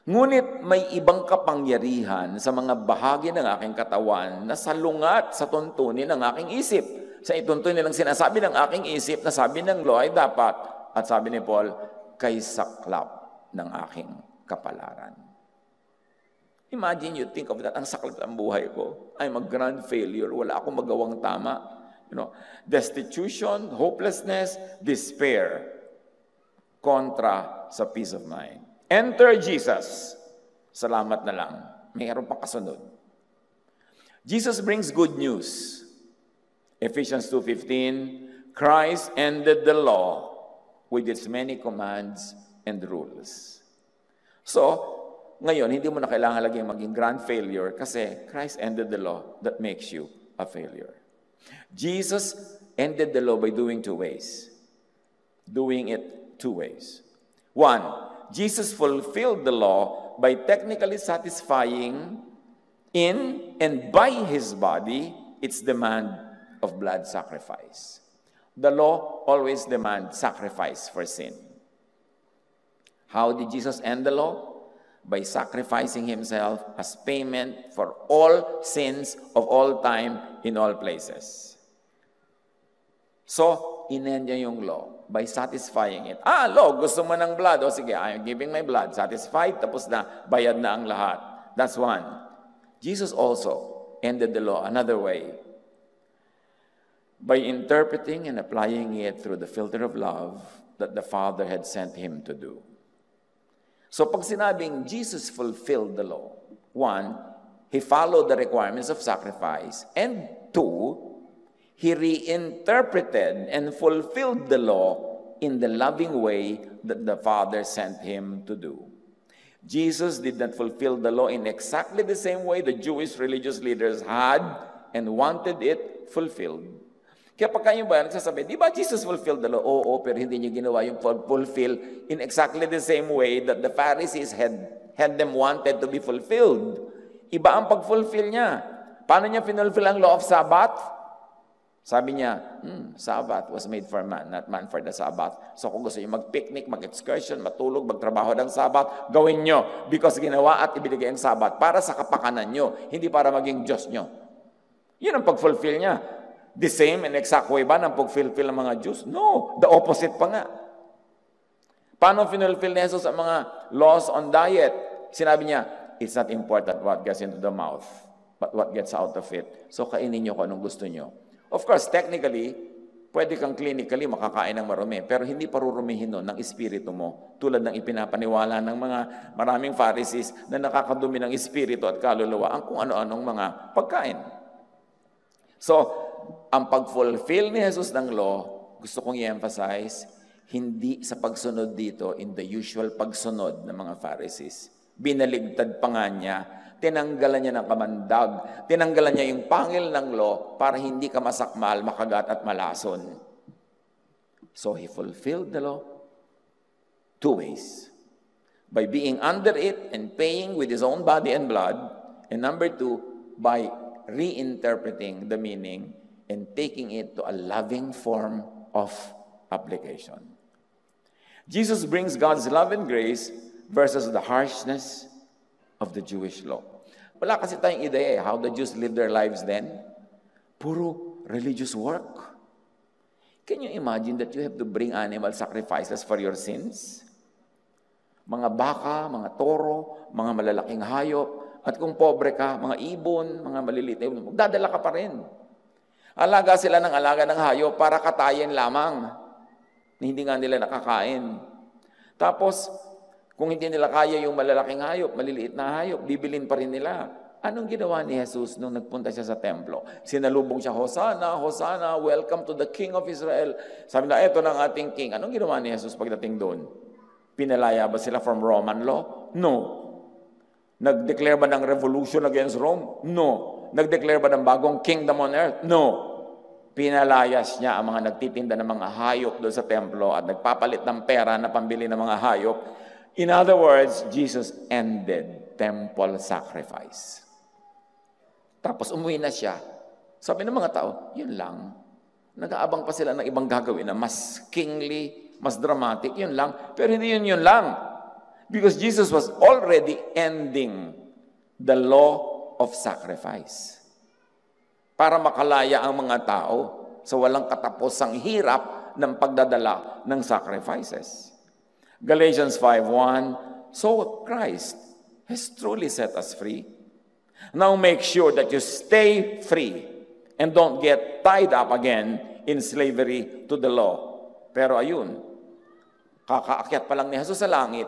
ngunit may ibang kapangyarihan sa mga bahagi ng aking katawan na salungat sa tuntunin ng aking isip. Sa ituntunin ng sinasabi ng aking isip na sabi ng law ay dapat. At sabi ni Paul, kay saklap ng aking kapalaran. Imagine you think of that, ang saklap ng buhay ko. I'm a grand failure. Wala akong magawang tama. You know, destitution, hopelessness, despair, kontra sa peace of mind. Enter Jesus. Salamat na lang. Mayroon pang kasunod. Jesus brings good news. Ephesians 2:15, Christ ended the law with its many commands and rules. So, ngayon, hindi mo na kailangan lagi maging grand failure kasi Christ ended the law that makes you a failure. Jesus ended the law by doing two ways. Doing it two ways. One, Jesus fulfilled the law by technically satisfying in and by his body its demand of blood sacrifice. The law always demands sacrifice for sin. How did Jesus end the law? by sacrificing himself as payment for all sins of all time in all places. So, inend niya yung law by satisfying it. Law, gusto mo ng blood. O sige, I'm giving my blood. Satisfied, tapos na, bayad na ang lahat. That's one. Jesus also ended the law another way. By interpreting and applying it through the filter of love that the Father had sent him to do. So pag sinabing Jesus fulfilled the law, one, he followed the requirements of sacrifice, and two, he reinterpreted and fulfilled the law in the loving way that the Father sent him to do. Jesus did not fulfill the law in exactly the same way the Jewish religious leaders had and wanted it fulfilled. Kaya pagka yung ba nagsasabi, di ba Jesus fulfilled the law? Oo, pero hindi niya ginawa yung fulfill in exactly the same way that the Pharisees had them wanted to be fulfilled. Iba ang pag-fulfill niya. Paano niya finulfill ang law of Sabbath? Sabi niya, Sabbath was made for man, not man for the Sabbath. So kung gusto niyo mag-picnic, mag-excursion, matulog, magtrabaho ng Sabbath, gawin niyo. Because ginawa at ibinigay ang Sabbath para sa kapakanan niyo, hindi para maging Diyos niyo. Yun ang pag-fulfill niya. The same and exact way ba ng pag-fulfill ng mga Jews? No, the opposite pa nga. Paano finulfill ni Jesus ang mga laws on diet? Sinabi niya, it's not important what gets into the mouth, but what gets out of it. So kainin niyo kung anong gusto niyo. Of course, technically, pwede kang clinically makakain ng marumi, pero hindi parurumihin nun ng espiritu mo, tulad ng ipinapaniwala ng mga maraming Pharisees na nakakadumi ng espiritu at kaluluwa ang kung ano-anong mga pagkain. So, ang pag-fulfill ni Jesus ng law, gusto kong i-emphasize, hindi sa pagsunod dito in the usual pagsunod ng mga Pharisees. Binaligtad pa nga niya, tinanggalan niya ng kamandag, tinanggalan niya yung pangil ng law para hindi ka masakmal, makagat at malason. So he fulfilled the law two ways. By being under it and paying with his own body and blood, and number two, by reinterpreting the meaning and taking it to a loving form of application. Jesus brings God's love and grace versus the harshness of the Jewish law. Wala kasi tayong ideya how the Jews lived their lives then. Puro religious work. Can you imagine that you have to bring animal sacrifices for your sins? Mga baka, mga toro, mga malalaking hayop, at kung pobre ka, mga ibon, mga maliliit na ibon, magdadala ka pa rin. Alaga sila ng alaga ng hayop para katayin lamang. Hindi nga nila nakakain. Tapos, kung hindi nila kaya yung malalaking hayop, maliliit na hayop, bibilin pa rin nila. Anong ginawa ni Jesus nung nagpunta siya sa templo? Sinalubong siya, Hosanna, Hosanna, welcome to the King of Israel. Sabi na, eto na ang ating King. Anong ginawa ni Jesus pagdating doon? Pinalaya ba sila from Roman law? No. Nag-declare ba ng revolution against Rome? No. Nag-declare ba ng bagong kingdom on earth? No. Pinalayas niya ang mga nagtitinda ng mga hayop doon sa templo at nagpapalit ng pera na pambili ng mga hayop. In other words, Jesus ended temple sacrifice. Tapos umuwi na siya. Sabi ng mga tao, yun lang. Nag-aabang pa sila ng ibang gagawin na mas kingly, mas dramatic, yun lang. Pero hindi yun lang. Because Jesus was already ending the law of sacrifice. Para makalaya ang mga tao sa walang katapusang hirap ng pagdadala ng sacrifices. Galatians 5:1, so Christ has truly set us free. Now make sure that you stay free and don't get tied up again in slavery to the law. Pero ayun, kakaakyat pa lang ni Jesus sa langit,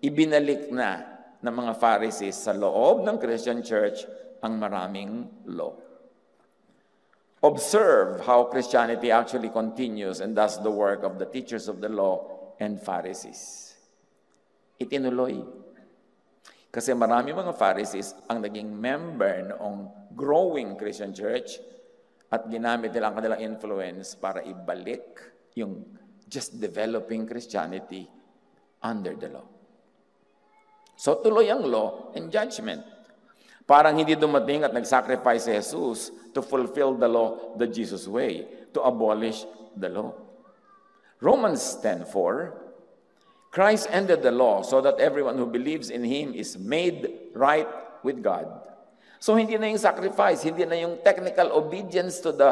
ibinalik na ng mga Pharisees sa loob ng Christian Church ang maraming law. Observe how Christianity actually continues and does the work of the teachers of the law and Pharisees. Itinuloy. Kasi marami mga Pharisees ang naging member noong growing Christian Church at ginamit nila ang kanilang influence para ibalik yung just developing Christianity under the law. So tuloy ang law and judgment. Parang hindi dumating at nag-sacrifice si Jesus to fulfill the law the Jesus way, to abolish the law. Romans 10:4, Christ ended the law so that everyone who believes in Him is made right with God. So hindi na yung sacrifice, hindi na yung technical obedience to the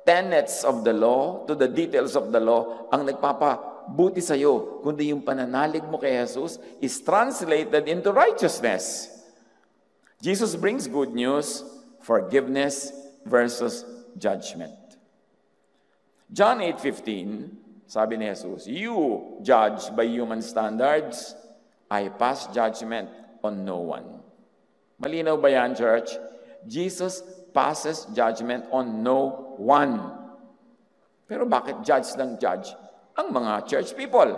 tenets of the law, to the details of the law, ang nagpapabuti sa'yo, kundi yung pananalig mo kay Jesus is translated into righteousness. Jesus brings good news, forgiveness versus judgment. John 8:15, sabi ni Jesus, you judge by human standards, I pass judgment on no one. Malinaw ba yan, church? Jesus passes judgment on no one. Pero bakit judge ng judge? Ang mga church people.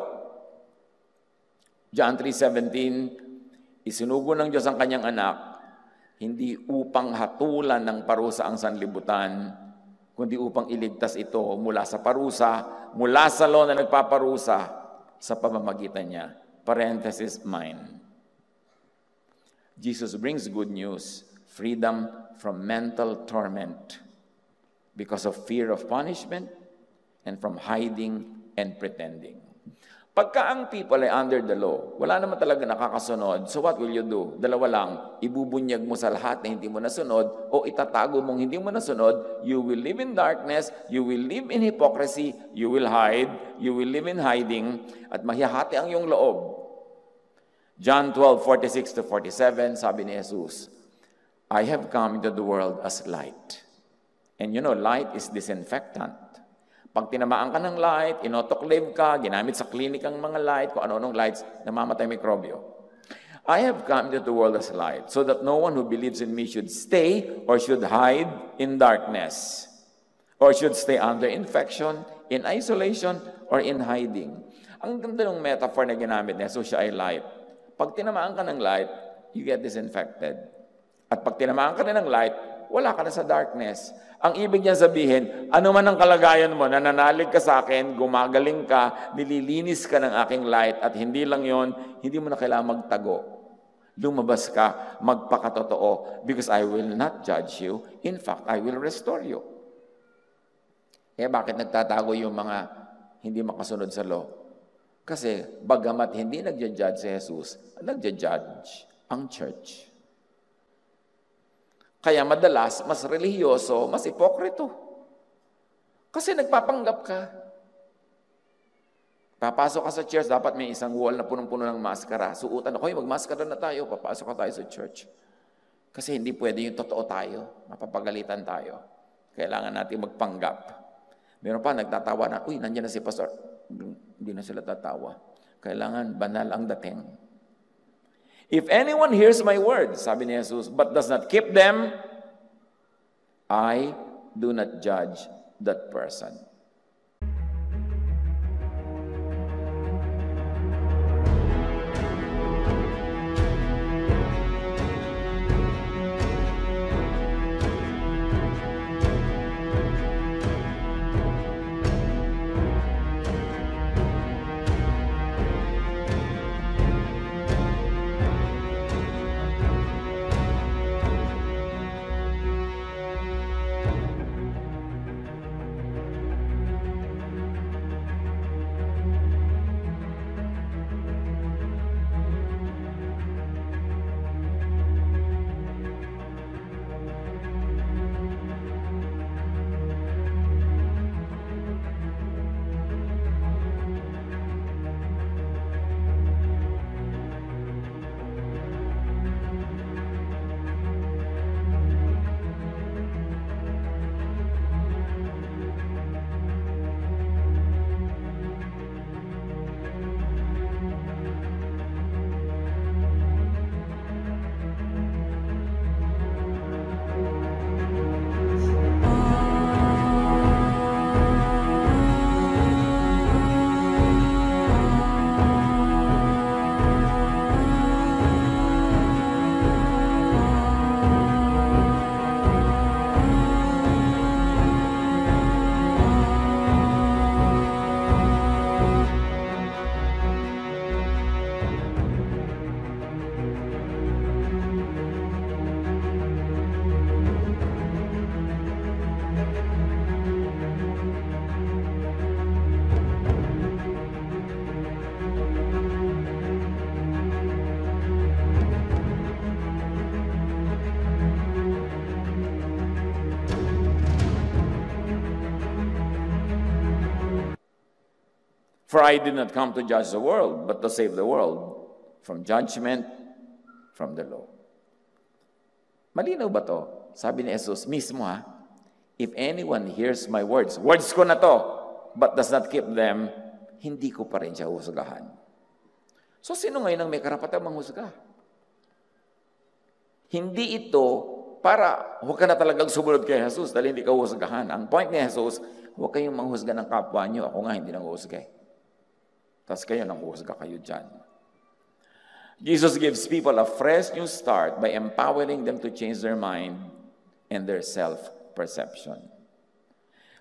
John 3:17, isinugo ng Diyos ang kanyang anak, hindi upang hatulan ng parusa ang sanlibutan, kundi upang iligtas ito mula sa parusa, mula sa law na nagpaparusa sa pamamagitan niya. Parenthesis, mine. Jesus brings good news, freedom from mental torment because of fear of punishment and from hiding and pretending. Pagka ang people ay under the law, wala naman talaga nakakasunod, so what will you do? Dalawa lang, ibubunyag mo sa lahat na hindi mo nasunod o itatago mong hindi mo nasunod, you will live in darkness, you will live in hypocrisy, you will hide, you will live in hiding, at mahihati ang iyong loob. John 12:46-47, sabi ni Jesus, I have come into the world as light. And you know, light is disinfectant. Pag tinamaan ka ng light, inotoclave ka, ginamit sa clinic ang mga light, kung ano-anong lights, namamatay mikrobyo. I have come into the world as light, so that no one who believes in me should stay or should hide in darkness, or should stay under infection, in isolation, or in hiding. Ang ganda ng metaphor na ginamit niya, so siya ay light. Pag tinamaan ka ng light, you get disinfected. At pag tinamaan ka na ng light, wala ka na sa darkness. Ang ibig niya sabihin, ano man ang kalagayan mo, nananalig ka sa akin, gumagaling ka, nililinis ka ng aking light, at hindi lang yon, hindi mo na kailangan magtago. Lumabas ka, magpakatotoo, because I will not judge you. In fact, I will restore you. Eh bakit nagtatago yung mga hindi makasunod sa law? Kasi bagamat hindi nagja-judge si Jesus, nagja-judge ang church. Kaya madalas, mas relihiyoso, mas ipokrito. Kasi nagpapanggap ka. Papasok ka sa church, dapat may isang wall na punong-puno ng maskara. Suutan ako, magmaskara na tayo, papasok ka tayo sa church. Kasi hindi pwede yung totoo tayo. Mapapagalitan tayo. Kailangan natin magpanggap. Meron pa, nagtatawa na, uy, nandiyan na si pastor. Hindi na sila tatawa. Kailangan banal ang dating. If anyone hears my words, sabi ni Jesus, but does not keep them, I do not judge that person. For I did not come to judge the world, but to save the world from judgment from the law. Malinaw ba to? Sabi ni Jesus mismo ha, if anyone hears my words ko na to, but does not keep them, hindi ko pa rin siya husgahan. So sino ngayon ang may karapatan manghusga? Hindi ito para huwag ka na talagang sumunod kay Jesus dahil hindi ka husgahan. Ang point ni Jesus, huwag kayong manghusga ng kapwa nyo. Ako nga hindi nang husga. Tapos kayo nang husga kayo dyan. Jesus gives people a fresh new start by empowering them to change their mind and their self-perception.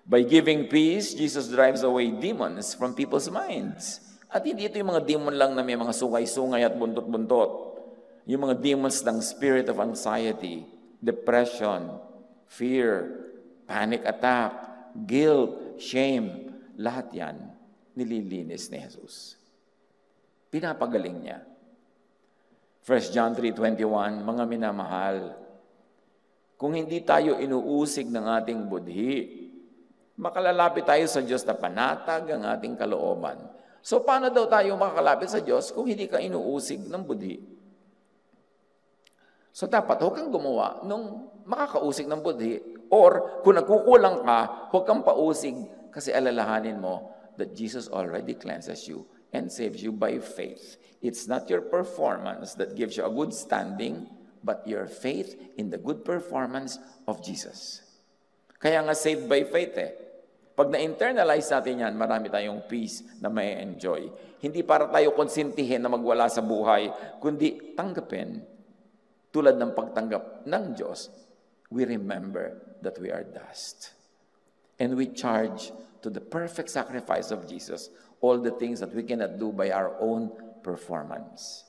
By giving peace, Jesus drives away demons from people's minds. At hindi ito yung mga demon lang na may mga sungay-sungay at buntot-buntot. Yung mga demons ng spirit of anxiety, depression, fear, panic attack, guilt, shame, lahat yan nililinis ni Jesus. Pinapagaling niya. 1 John 3:21, mga minamahal, kung hindi tayo inuusig ng ating budhi, makalalapit tayo sa Diyos na panatag ang ating kalooban. So paano daw tayo makakalapit sa Diyos kung hindi ka inuusig ng budhi? So dapat huwag kang gumawa nung makakausig ng budhi. Or kung nagkukulang ka, huwag kang pausig kasi alalahanin mo that Jesus already cleanses you and saves you by faith. It's not your performance that gives you a good standing, but your faith in the good performance of Jesus. Kaya nga saved by faith eh. Pag na-internalize natin yan, marami tayong peace na may enjoy. Hindi para tayo konsintihin na magwala sa buhay, kundi tanggapin. Tulad ng pagtanggap ng Diyos, we remember that we are dust. And we charge to the perfect sacrifice of Jesus all the things that we cannot do by our own performance.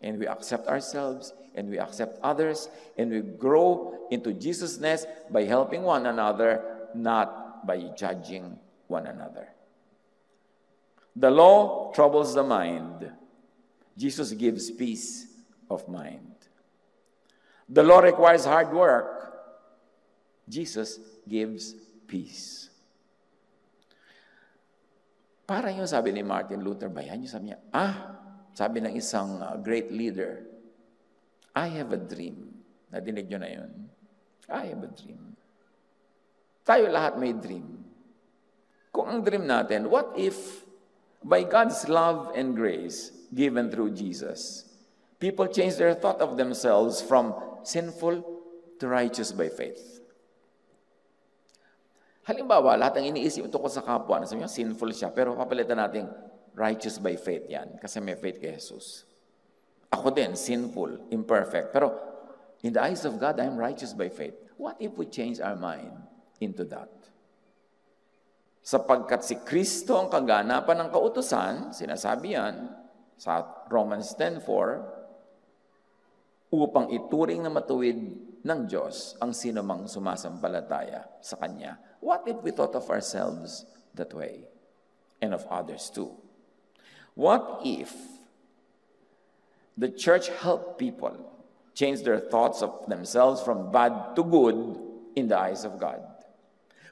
And we accept ourselves, and we accept others, and we grow into Jesusness by helping one another, not by judging one another. The law troubles the mind. Jesus gives peace of mind. The law requires hard work. Jesus gives peace. Para yung sabi ni Martin Luther, bayan yung sabi niya, sabi ng isang great leader, I have a dream. Nadinig nyo na yun? I have a dream. Tayo lahat may dream. Kung ang dream natin, what if by God's love and grace given through Jesus, people change their thought of themselves from sinful to righteous by faith? Halimbawa, lahat ng iniisip tungkol sa kapwa, sabi niya, sinful siya, pero papalitan natin righteous by faith yan, kasi may faith kay Jesus. Ako din, sinful, imperfect, pero in the eyes of God, I am righteous by faith. What if we change our mind into that? Sapagkat si Kristo ang kaganapan ng kautusan, sinasabi yan sa Romans 10:4, upang ituring na matuwid ng Diyos ang sinumang sumasampalataya sa Kanya. What if we thought of ourselves that way and of others too? What if the church helped people change their thoughts of themselves from bad to good in the eyes of God?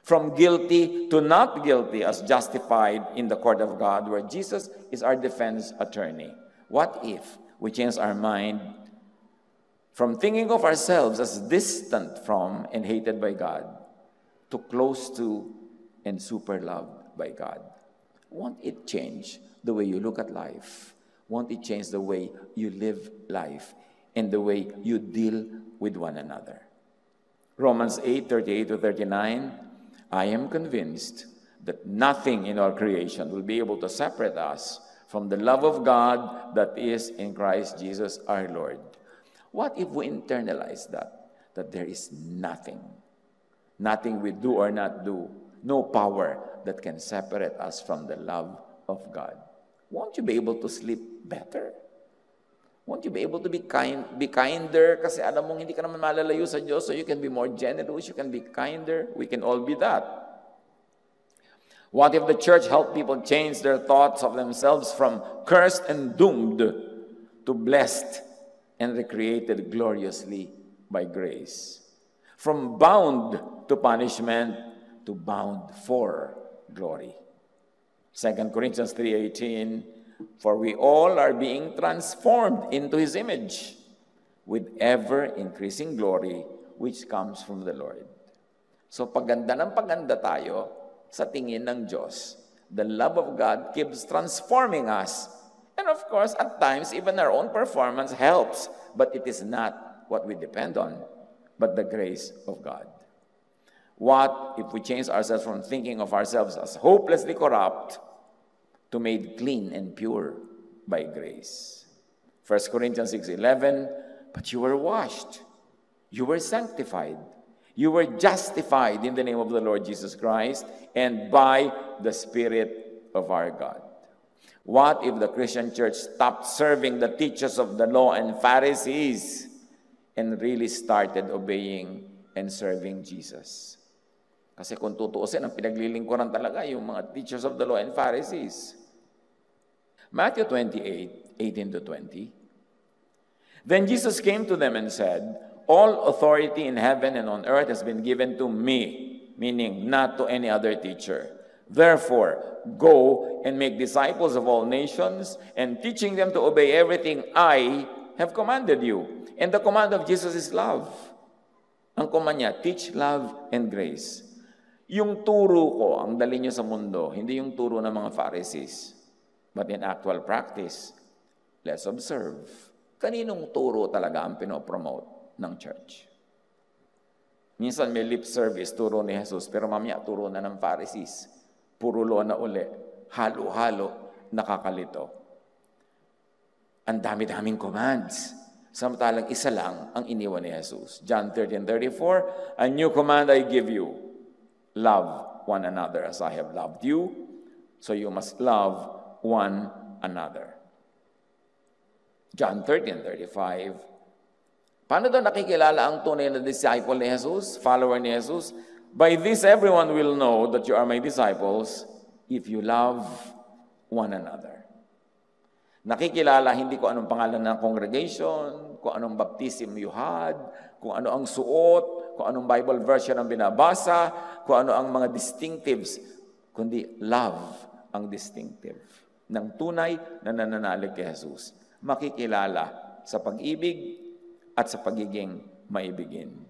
From guilty to not guilty as justified in the court of God, where Jesus is our defense attorney. What if we change our mind from thinking of ourselves as distant from and hated by God to close to and super loved by God? Won't it change the way you look at life? Won't it change the way you live life and the way you deal with one another? Romans 8:38-39, I am convinced that nothing in our creation will be able to separate us from the love of God that is in Christ Jesus our Lord. What if we internalize that there is nothing we do or not do, no power that can separate us from the love of God? Won't you be able to sleep better? Won't you be able to be kinder? Kasi alam mong hindi ka naman malalayo sa Diyos, so you can be more generous, you can be kinder. We can all be that. What if the church helped people change their thoughts of themselves from cursed and doomed to blessed and recreated gloriously by grace? From bound to punishment to bound for glory. 2 Corinthians 3:18, for we all are being transformed into His image with ever-increasing glory which comes from the Lord. So paganda ng paganda tayo sa tingin ng Diyos. The love of God keeps transforming us. And of course, at times, even our own performance helps. But it is not what we depend on, but the grace of God. What if we change ourselves from thinking of ourselves as hopelessly corrupt to made clean and pure by grace? 1 Corinthians 6:11, but you were washed, you were sanctified, you were justified in the name of the Lord Jesus Christ and by the Spirit of our God. What if the Christian church stopped serving the teachers of the law and Pharisees and really started obeying and serving Jesus? Kasi kung tutuusin, ang pinaglilingkuran talaga yung mga teachers of the law and Pharisees. Matthew 28:18-20. Then Jesus came to them and said, all authority in heaven and on earth has been given to me, meaning not to any other teacher. Therefore, go and make disciples of all nations and teaching them to obey everything I have commanded you. And the command of Jesus is love. Ang command niya, teach love and grace. Yung turo ko, ang dali nyo sa mundo, hindi yung turo ng mga Pharisees. But in actual practice, let's observe. Kaninong turo talaga ang pinopromote ng church? Minsan may lip service, turo ni Jesus, pero mamaya turo na ng Pharisees. Puro law na uli, halo-halo, nakakalito. Ang dami-daming commands. Samantalang isa lang ang iniwan ni Jesus. John 13:34, a new command I give you, love one another as I have loved you, so you must love one another. John 13:35, paano daw nakikilala ang tunay na disciple ni Jesus, follower ni Jesus? By this everyone will know that you are my disciples if you love one another. Nakikilala hindi ko anong pangalan ng congregation, kung anong baptism you had, kung ano ang suot, kung anong Bible version ang binabasa, kung ano ang mga distinctives, kundi love ang distinctive ng tunay na nananalig kay Jesus. Makikilala sa pag-ibig at sa pagiging maibigin.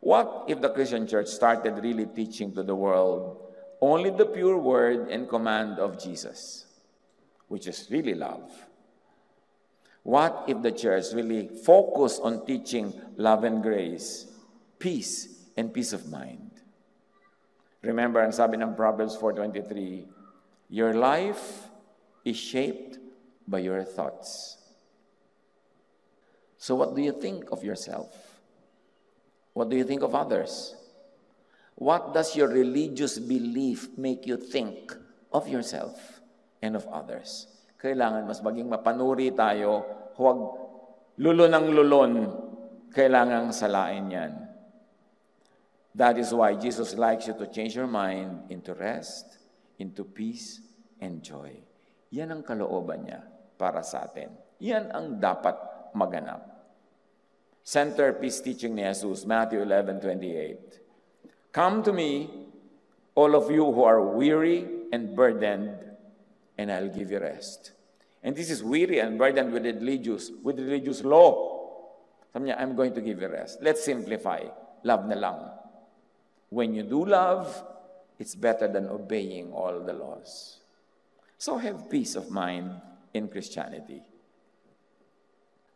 What if the Christian church started really teaching to the world only the pure word and command of Jesus, which is really love? What if the church really focused on teaching love and grace, peace and peace of mind? Remember, ang sabi ng Proverbs 4:23, your life is shaped by your thoughts. So what do you think of yourself? What do you think of others? What does your religious belief make you think of yourself and of others? Kailangan mas maging mapanuri tayo, huwag lulon ng lulon, kailangang salain yan. That is why Jesus likes you to change your mind into rest, into peace, and joy. Yan ang kalooban niya para sa atin. Yan ang dapat maganap. Centerpiece teaching ni Jesus, Matthew 11:28. Come to me, all of you who are weary and burdened, and I'll give you rest. And this is weary and burdened with religious law. Sabi niya, I'm going to give you rest. Let's simplify. Love na lang. When you do love, it's better than obeying all the laws. So have peace of mind in Christianity.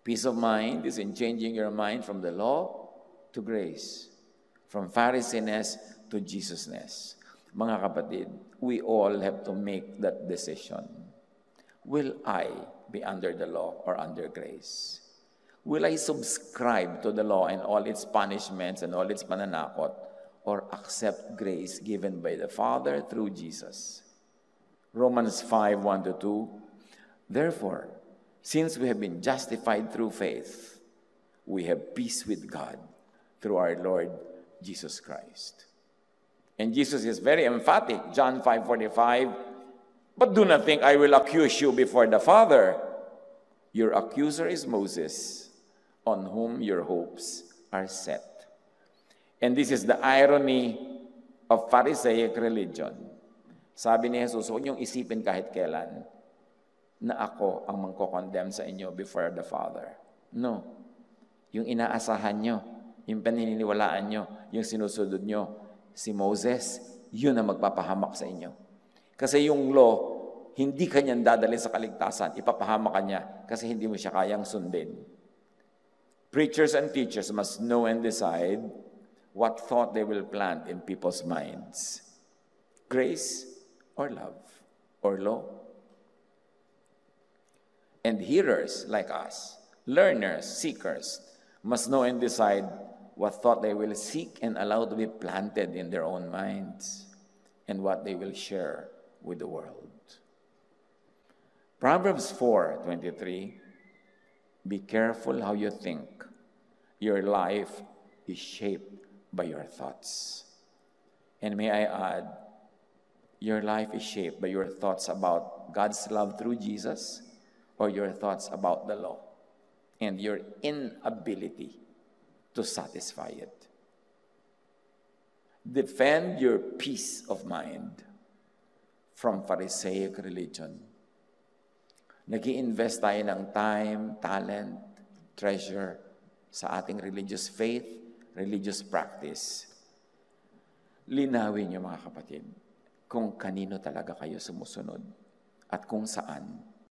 Peace of mind is in changing your mind from the law to grace, from Pharisainess to Jesusness. Mga kapatid, we all have to make that decision. Will I be under the law or under grace? Will I subscribe to the law and all its punishments and all its pananakot, or accept grace given by the Father through Jesus? Romans 5:1-2, therefore, since we have been justified through faith, we have peace with God through our Lord Jesus Christ. And Jesus is very emphatic, John 5:45, but do not think I will accuse you before the Father. Your accuser is Moses, on whom your hopes are set. And this is the irony of Pharisaic religion. Sabi ni Jesus, huwag niyong isipin kahit kailan na ako ang mangko-condemn sa inyo before the Father. No. Yung inaasahan nyo, yung paniniwalaan nyo, yung sinusunod nyo, si Moses, yun ang magpapahamak sa inyo. Kasi yung law, hindi kanyang dadalhin sa kaligtasan, ipapahamak ka niya kasi hindi mo siya kayang sundin. Preachers and teachers must know and decide what thought they will plant in people's minds. Grace or love or law. And hearers like us, learners, seekers, must know and decide what thought they will seek and allow to be planted in their own minds and what they will share with the world. Proverbs 4:23, be careful how you think. Your life is shaped by your thoughts. And may I add, your life is shaped by your thoughts about God's love through Jesus or your thoughts about the law and your inability to satisfy it. Defend your peace of mind from Pharisaic religion. Nag-i-invest tayo ng time, talent, treasure sa ating religious faith, religious practice. Linawin niyo mga kapatid kung kanino talaga kayo sumusunod at kung saan.